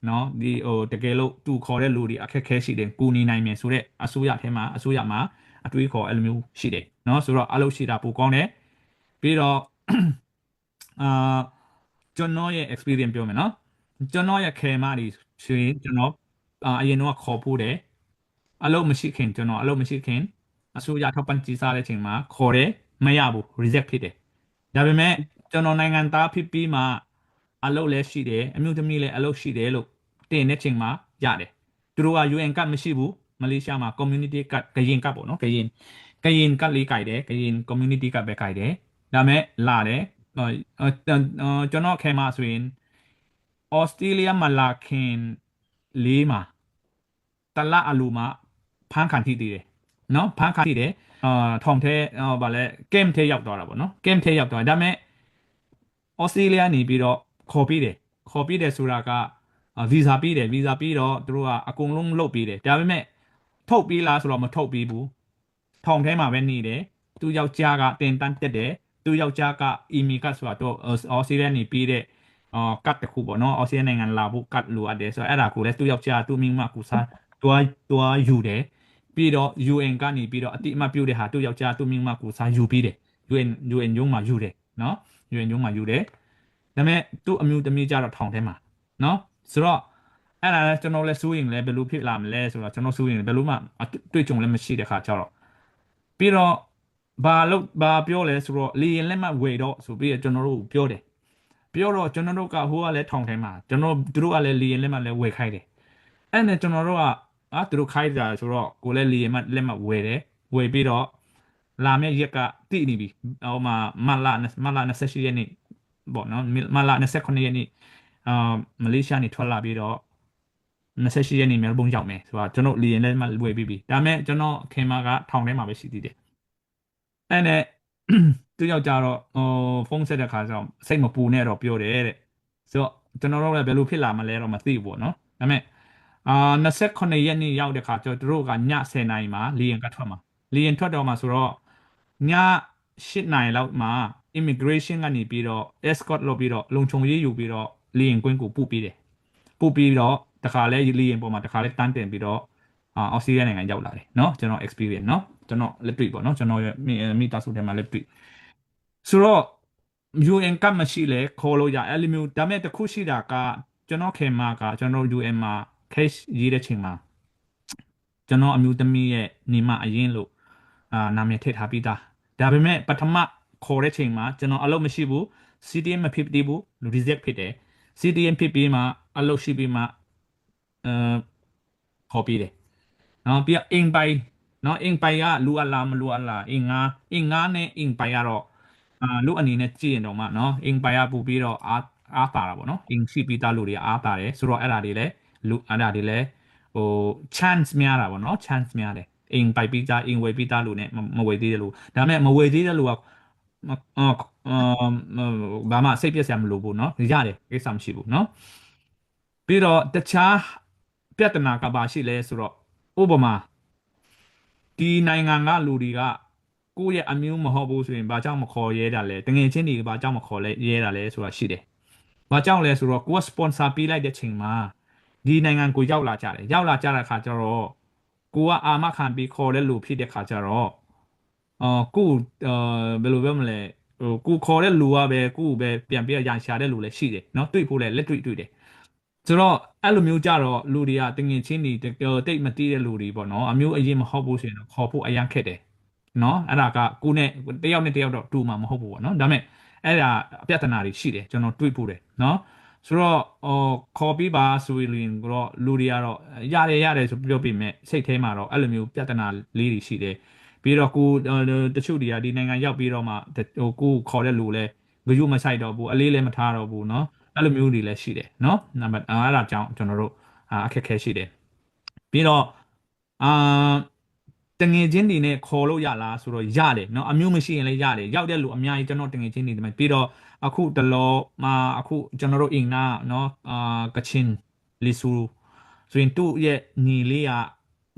เนาะဒီတကယ်လို့သူခေါ်တဲ့လူတွေအခက်အခဲရှိတယ်ကူညီနိုင်မယ်ဆိုတော့အစိုးရထဲမှာအစိုးရမှာအတွေးခေါ်အဲ့လိုမျိုးရှိတယ်เนาะဆိုတော့အလုပ်ရှိတာပိုကောင်းတယ်ပြီးတော့အာကျွန်တော်ရဲ့ experience ပြောမယ်เนาะကျွန်တော်ရဲ့ခဲမတွေဆိုရင်ကျွန်တော်အရင်တော့ခေါ်ဖို့တယ်အလုပ်မရှိခင်ကျွန်တော်အလုပ်မရှိခင်အစိုးရထောက်ပံ့ကြေးစားတဲ့အချိန်မှာခေါ်တယ်မရဘူး reject ဖြစ်တယ်ဒါပေမဲ့ကျွန်တော်နိုင်ငံသားဖြစ်ပြီးမှအလုပ်လည်းရှိတယ်အမျိုးသမီးလည်းအလုပ်ရှိတယ်လို့တင်တဲ့ချိန်မှာရတယ်သူတို့က UN ကတ်မရှိဘူးမလေးရှားမှာ community ကတ်ကရင်ကတ်ပေါ့နော်ကရင်ကတ်လေးကြိုက်တယ်ကရင် community ကတ်ပဲကြိုက်တယ်ဒါပေမဲ့လာတယ်ကျွန်တော်ခဲမှာဆိုရင် Australia မှာလာခင်လေးမှာတလအလူမှာဖန်ခံထိတည်တယ်နော်ဖန်ခံထိတယ်ထောင်ထဲဗာလဲ game ထဲရောက်သွားတာပေါ့နော် game ထဲရောက်သွားဒါပေမဲ့ Australia နေပြီးတော့ခေါ်ပြီးတယ်ဆိုတာက visa ပြီးတယ် visa ပြီးတော့သူတို့ကအကုန်လုံးလုပ်ပြီးတယ်ဒါပေမဲ့ထုတ်ပြီးလားဆိုတော့မထုတ်ပြီးဘူးထောင်ထဲမှာပဲနေတယ်သူယောက်ျားကတင်တန်းတက်တယ်သူယောက်ျားက email ကဆိုတာတော့ Australia နေပြီးတဲ့ကတ်တခုပေါ့နော် Australia နိုင်ငံလာဖို့ကတ်လိုအပ်တယ်ဆိုတော့အဲ့ဒါကိုလည်းသူယောက်ျားသူမိမကူစားတွားယူတယ်ပြီးတော့ UN ကနေပြီးတော့အတိအမှတ်ပြုတဲ့ဟာသူယောက်ျားသူမိမကူစားယူပြီးတယ် UN ရုံးမှာယူတယ်နော် UN ရုံးမှာယူတယ်ဒါပေမဲ့သူ့အမျိုးသမီးကြတော့ထောင်ထဲမှာနော်ဆိုတော့အဲ့ဒါလည်းကျွန်တော်လည်းစိုးရင်လည်းဘယ်လိုဖြစ်လာမလဲဆိုတော့ကျွန်တော်စိုးရင်ဘယ်လိုမှတွေ့ကြုံလည်းမရှိတဲ့ခါကျတော့ပြီးတော့ဘာပြောလဲဆိုတော့လေရင်လက်မှတ်ဝယ်တော့ဆိုပြီးကျွန်တော်တို့ပြောတယ်ပြောတော့ကျွန်တော်တို့ကဟိုကလည်းထောင်ထဲမှာကျွန်တော်တို့ကလည်းလေရင်လက်မှတ်လည်းဝယ်ခိုင်းတယ်အဲ့နဲ့ကျွန်တော်တို့ကသူတို့ခိုင်းတာဆိုတော့ကိုလည်းလေရင်လက်မှတ်ဝယ်တယ်ဝယ်ပြီးတော့လာမယ့်ရက်ကတိနေပြီဟိုမှာမလာ28ရက်နေ့ပေါ့နော်မလာ29ရက်နေ့မလေးရှားနေထွက်လာပြီးတော့28ရက်နေ့မဲလ်ဘုန်းရောက်မယ်ဆိုတော့ကျွန်တော်လေရင်လည်းမှဝယ်ပြီးပြီဒါပေမဲ့ကျွန်တော်ခင်မကထောင်ထဲမှာပဲရှိသေးတယ်အဲ့နဲ့သူယောက်ျားတော့ဖုန်းဆက်တဲ့ခါကျတော့စိတ်မပူနဲ့တော့ပြောတယ်တဲ့ဆိုတော့ကျွန်တော်တို့လည်းဘယ်လိုဖြစ်လာမလဲတော့မသိဘူးပေါ့နော်ဒါပေမဲ့29ရက်နေ့ရောက်တဲ့ခါကျတော့တို့ကည10နာရီမှာလေရင်ကထွက်မှာလေရင်ထွက်တော့မှာဆိုတော့ည8နာရီလောက်မှာ immigration ကနေပြီးတော့ escort လုပ်ပြီးတော့လုံခြုံရေးယူပြီးတော့လေရင်ကွင်းကိုပို့ပြီးတယ်ပို့ပြီးတော့တခါလဲလေရင်ပေါ်မှာတခါလဲတန်းတင်ပြီးတော့အော်စတြေးလျနိုင်ငံရောက်လာတယ်เนาะကျွန်တော် experience เนาะကျွန်တော်လက်တွေ့ပေါ့เนาะကျွန်တော်ရဲ့မိသားစုထဲမှာလက်တွေ့ဆိုတော့ UN ကမရှိလဲခေါ်လို့ရအဲ့လိုမျိုးဒါပေမဲ့တခုရှိတာကကျွန်တော်ခင်မကကျွန်တော် UN မှာ case ရေးတဲ့ချိန်မှာကျွန်တော်အမျိုးသမီးရဲ့နေမအရင်လို့နာမည်ထည့်ထားပြီးသားဒါပေမဲ့ပထမခေါ်တဲ့ချိန်မှာကျွန်တော်အလုပ်မရှိဘူး CDM မဖြစ်သေးဘူး reject ဖြစ်တယ် CDM ဖြစ်ပြီးမှအလုပ်ရှိပြီးမှခေါ်ပြီးတယ်နော်ပြီးတော့အင်ပိုင်နော်အင်ပိုင်ကလူအလားမလူအလားအင်ငါနဲ့အင်ပိုင်ကတော့လူအနေနဲ့ကြည့်ရင်တော့မှနော်အင်ပိုင်ကပူပြီးတော့အားပါတာပေါ့နော်အင်ရှိပြီးသားလူတွေအားပါတယ်ဆိုတော့အဲ့ဒါတွေလည်းဟို chance များတာပေါ့နော် chance များတယ်အင်ပိုင်ပြီးသားအင်ဝယ်ပြီးသားလူနဲ့မဝယ်သေးတဲ့လူဒါပေမဲ့မဝယ်သေးတဲ့လူကဘာမှစိတ်ပြည့်စရာမလိုဘူးเนาะရတယ်ကိစ္စမရှိဘူးเนาะပြီးတော့တခြားပြဿနာကဘာရှိလဲဆိုတော့ဥပမာဒီနိုင်ငံကလူတွေကကိုယ့်ရဲ့အမျိုးမဟုတ်ဘူးဆိုရင်ဘာကြောင့်မခေါ်ရဲတာလဲတငယ်ချင်းတွေဘာကြောင့်မခေါ်လဲရဲတာလဲဆိုတာရှိတယ်ဘာကြောင့်လဲဆိုတော့ကိုက sponsor ပေးလိုက်တဲ့ချိန်မှာဒီနိုင်ငံကိုရောက်လာကြတယ်ရောက်လာကြတဲ့အခါကျတော့ ကိုကအာမခံပြီးခေါ်တဲ့လူဖြစ်တဲ့ခါကျတော့ကိုဘယ်လိုပြောမလဲကိုခေါ်တဲ့လူကပဲကိုပဲပြန်ပြီးရန်ရှာတဲ့လူလည်းရှိတယ်နော်တွေ့ဖို့လည်းလက်တွေ့တယ်ဆိုတော့အဲ့လိုမျိုးကြတော့လူတွေကတငင်ချင်းတွေတိတ်မတီးတဲ့လူတွေပေါ့နော်အမျိုးအရင်မဟုတ်ဘူးဆိုရင်ခေါ်ဖို့အရန်ခက်တယ်နော်အဲ့ဒါကကိုနဲ့တယောက်နဲ့တယောက်တော့တူမှာမဟုတ်ဘူးပေါ့နော်ဒါပေမဲ့အဲ့ဒါအပြဿနာတွေရှိတယ်ကျွန်တော်တွေ့ဖို့တယ်နော်ဆိုတော့ခေါ်ပြီးပါဆိုရင်တော့လူတွေကတော့ရတယ်ဆိုပြောပြီးမြဲစိတ်ထဲမှာတော့အဲ့လိုမျိုးပြဿနာလေးတွေရှိတယ်ပြီးတော့ကိုတချို့တွေကဒီနိုင်ငံရောက်ပြီးတော့မှကိုခေါ်တဲ့လူလဲဂရုမစိုက်တော့ဘူးအလေးလည်းမထားတော့ဘူးနော်အဲ့လိုမျိုးတွေလည်းရှိတယ်နော်နံပါတ်အဲ့ဒါကြောင့်ကျွန်တော်တို့အခက်အခဲရှိတယ်ပြီးတော့အာတငယ်ချင်းတွေနဲ့ခေါ်လို့ရလားဆိုတော့ရတယ်နော်အမျိုးမရှိရင်လည်းရတယ်ရောက်တဲ့လူအများကြီးကျွန်တော်တငယ်ချင်းတွေဒီမှာပြီးတော့အခုတလောမှာအခုကျွန်တော်တို့အင်နာနော်ကချင်လီဆူဆိုရင်သူ့ရဲ့ညီလေးက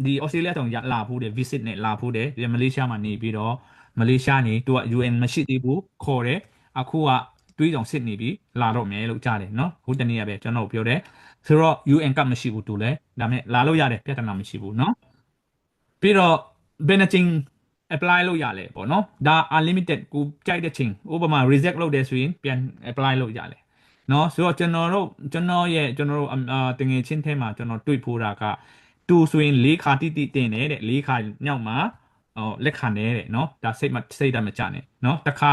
ဒီဩစတြေးလျတောင်လာဖို့တယ် visit နဲ့လာဖို့တယ်ဒီမလေးရှားမှာနေပြီးတော့မလေးရှားနေသူက UN မရှိသေးဘူးခေါ်တယ်အခုကတွေးကြောင်စစ်နေပြီလာတော့မယ်လို့ကြားတယ်နော်ဟိုတနေ့ကပဲကျွန်တော်ပြောတယ်ဆိုတော့ UN ကမရှိဘူးသူလည်းဒါပေမဲ့လာလို့ရတယ်ပြဿနာမရှိဘူးနော်ပြီးတော့ဘယ်နှချင်း apply လုပ်ရလဲပေါ့နော်ဒါ unlimited ကိုကြိုက်တဲ့ချင်းဥပမာ reject လုပ်တယ်ဆိုရင်ပြန် apply လုပ်ရလဲနော်ဆိုတော့ကျွန်တော်တို့တငယ်ချင်းထဲမှာကျွန်တော်တွေ့ဖို့တာကတူဆိုရင်၄ခါတိတင်တယ်တဲ့၄ခါညောက်မှာလက်ခံတယ်တဲ့နော်ဒါစိတ်ဓာတ်မကြနဲ့နော်တစ်ခါ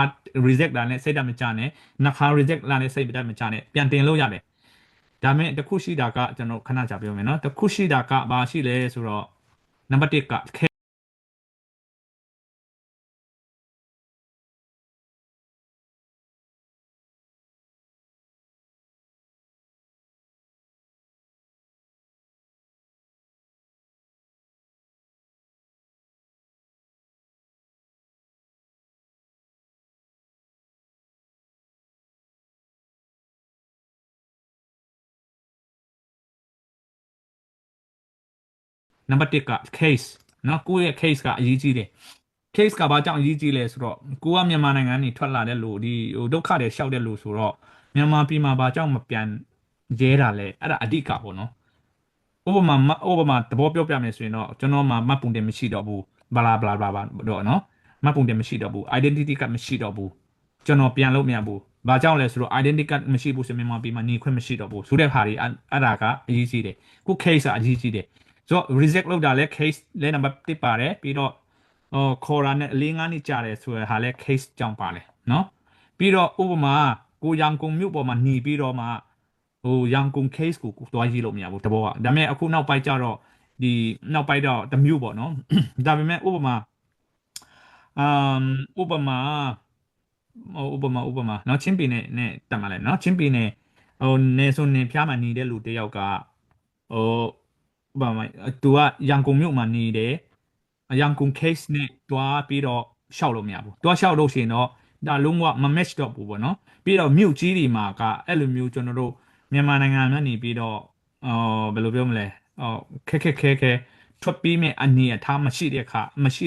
reject လာနဲ့စိတ်ဓာတ်မကြနဲ့နှစ်ခါ reject လာနဲ့စိတ်ဓာတ်မကြနဲ့ပြန်တင်လို့ရတယ်ဒါမဲ့တခုရှိတာကကျွန်တော်ခဏကြာပြောမယ်နော်တခုရှိတာကဘာရှိလဲဆိုတော့နံပါတ်1ကနံပါတ်1က case နော်ကိုယ့်ရဲ့ case ကအရေးကြီးတယ် case ကဘာကြောင့်အရေးကြီးလဲဆိုတော့ကိုကမြန်မာနိုင်ငံကနေထွက်လာတဲ့လူဒီဒုက္ခတွေရှောက်တဲ့လူဆိုတော့မြန်မာပြည်မှာဘာကြောင့်မပြန်ရဲတာလဲအဲ့ဒါအဓိကပေါ့နော်ဥပမာသဘောပြောပြမယ်ဆိုရင်တော့ကျွန်တော်မှမှတ်ပုံတင်မရှိတော့ဘူးဘလာတော့နော်မှတ်ပုံတင်မရှိတော့ဘူး identity card မရှိတော့ဘူးကျွန်တော်ပြန်လို့မရဘူးဘာကြောင့်လဲဆိုတော့ identity card မရှိဘူးဆိုမြန်မာပြည်မှာနေခွင့်မရှိတော့ဘူးဆိုတဲ့ဟာတွေအဲ့ဒါကအရေးကြီးတယ်ကို case ကအရေးကြီးတယ်ဆိုတော့ reject လုပ်တာလဲ case လဲနံပါတ်1ပါတယ်ပြီးတော့ခေါ်တာနဲ့4-5နှစ်ကြာတယ်ဆိုရဟာလဲ case ကြောင့်ပါလဲနော်ပြီးတော့ဥပမာကိုရန်ကုန်မြို့ပေါ်မှာหนีပြီးတော့မှရန်ကုန် case ကိုတွားရေးလို့မရဘူးတဘောကဒါပေမဲ့အခုနောက်ပိုင်းကျတော့ဒီနောက်ပိုင်းတော့တမျိုးပေါ့နော်ဒါပေမဲ့ဥပမာနော်ချင်းပီနဲ့တက်มาလဲနော်ချင်းပီနဲ့နေဆိုနေဖျားမှာနေတဲ့လူတယောက်ကသူကရန်ကုန်မြို့မှာနေတယ်ရန်ကုန် case နဲ့တွားပြီးတော့ရှောက်လို့မရဘူးတွားရှောက်လို့ရှိရင်တော့ဒါလုံးဝမ match တော့ဘူးပေါ့နော်ပြီးတော့မြို့ကြီးတွေမှာကအဲ့လိုမျိုးကျွန်တော်တို့မြန်မာနိုင်ငံမှာနေပြီးတော့ဘယ်လိုပြောမလဲခက်ထွက်ပြီးမဲ့အနေအထားမရှိတဲ့ဟာမရှိ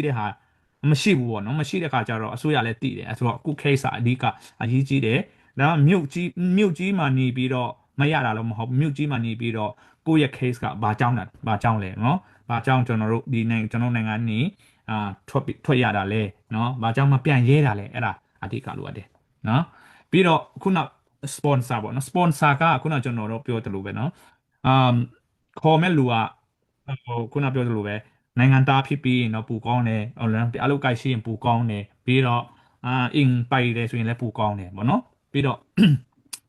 ဘူးပေါ့နော်မရှိတဲ့ခါကျတော့အစိုးရလည်းတည်တယ်ဆိုတော့အခု case အဓိကအရေးကြီးတယ်ဒါကမြို့ကြီးမှာနေပြီးတော့မရတာလို့မဟုတ်မြို့ကြီးမှာနေပြီးတော့ကိုယ့်ရဲ့ case ကဘာကြောင်းလဲနော်ဘာကြောင်းကျွန်တော်တို့ကျွန်တော်နိုင်ငံနေထွက်ရတာလဲနော်ဘာကြောင်းမပြန်ရဲတာလဲအဲ့ဒါအဓိကလိုအပ်တယ်နော်ပြီးတော့ခုန sponsor ပေါ့နော် sponsor ကခုနကျွန်တော်တို့ပြောသလိုပဲနော်ခေါ်မဲ့လူကခုနပြောသလိုပဲနိုင်ငံသားဖြစ်ပြီးရင်တော့ပူကောင်းတယ်အလုပ်ကိုက်ရှိရင်ပူကောင်းတယ်ပြီးတော့အင်ပိုင်တယ်ဆိုရင်လည်းပူကောင်းတယ်ပေါ့နော်ပြီးတော့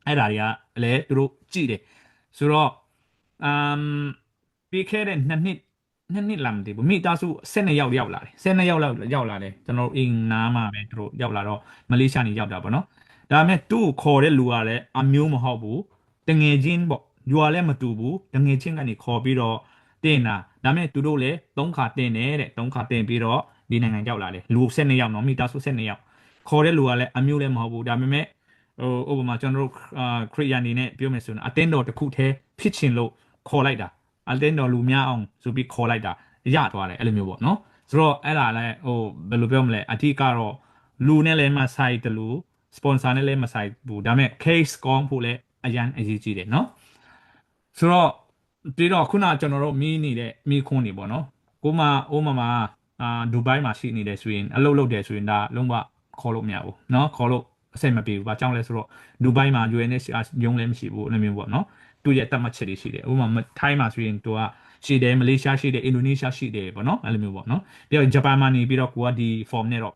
အဲ့ဒါတွေကလည်းသူတို့ကြည့်တယ်ဆိုတော့ပြီးခဲ့တဲ့2နှစ်လာမသိဘူးမိသားစု12ယောက်ရောက်လာတယ်12ယောက်လောက်ရောက်လာတယ်ကျွန်တော်အင်နာမှာပဲသူတို့ရောက်လာတော့မလေးရှားနေရောက်တာပေါ့နော်ဒါပေမဲ့သူ့ကိုခေါ်တဲ့လူကလည်းအမျိုးမဟုတ်ဘူးတငယ်ချင်းပေါ့ရွာလည်းမတူဘူးတငယ်ချင်းကနေခေါ်ပြီးတော့တင်တာဒါပေမဲ့သူတို့လည်း3ခါတင်တယ်တဲ့3ခါတင်ပြီးတော့ဒီနိုင်ငံရောက်လာတယ်လူ12ယောက်နော်မိသားစု12ယောက်ခေါ်တဲ့လူကလည်းအမျိုးလည်းမဟုတ်ဘူးဒါပေမဲ့ဥပမာကျွန်တော်တို့ခရီးယန်နေနဲ့ပြောမယ်ဆိုရင်အတင်းတော်တစ်ခုတည်းဖြစ်ချင်လို့ခေါ်လိုက်တာအတင်းတော်လူများအောင်ဆိုပြီးခေါ်လိုက်တာရသွားတယ်အဲ့လိုမျိုးပေါ့နော်ဆိုတော့အဲ့ဒါလည်းဘယ်လိုပြောမလဲအထီးကတော့လူနဲ့လည်းမဆိုင်တလူ sponsor နဲ့လည်းမဆိုင်ဘူးဒါပေမဲ့ case ကောင်းဖို့လည်းအရန်အရေးကြီးတယ်နော်ဆိုတော့ပြီးတော့ခုနကျွန်တော်တို့မီးနေတဲ့မီးခွန်းနေပေါ့နော် ကိုမအိုမမဒူဘိုင်းမှာရှိနေတယ်ဆိုရင်အလုပ်လုပ်တယ်ဆိုရင်ဒါလုံးဝခေါ်လို့မရဘူးเนาะခေါ်လို့အဆင်မပြေဘူးဘာကြောင့်လဲဆိုတော့ဒူဘိုင်းမှာ UNHCR ရုံးလည်းမရှိဘူးအဲ့လိုမျိုးပေါ့เนาะသူရဲ့တတ်မှတ်ချက်တွေရှိတယ်ဥပမာထိုင်းမှာဆိုရင်သူကရှိတယ်မလေးရှားရှိတယ်အင်ဒိုနီးရှားရှိတယ်ပေါ့เนาะအဲ့လိုမျိုးပေါ့เนาะပြီးတော့ဂျပန်မှာနေပြီးတော့ကိုကဒီ form နဲ့တော့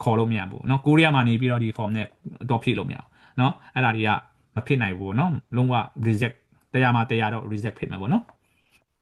ခေါ်လို့မရဘူးเนาะကိုရီးယားမှာနေပြီးတော့ဒီ form နဲ့တော့ဖြည့်လို့မရဘူးเนาะအဲ့ဒါတွေကမဖြစ်နိုင်ဘူးเนาะလုံးဝ reject တရားမှာတရားတော့ reject ဖြစ်မှာပေါ့เนาะ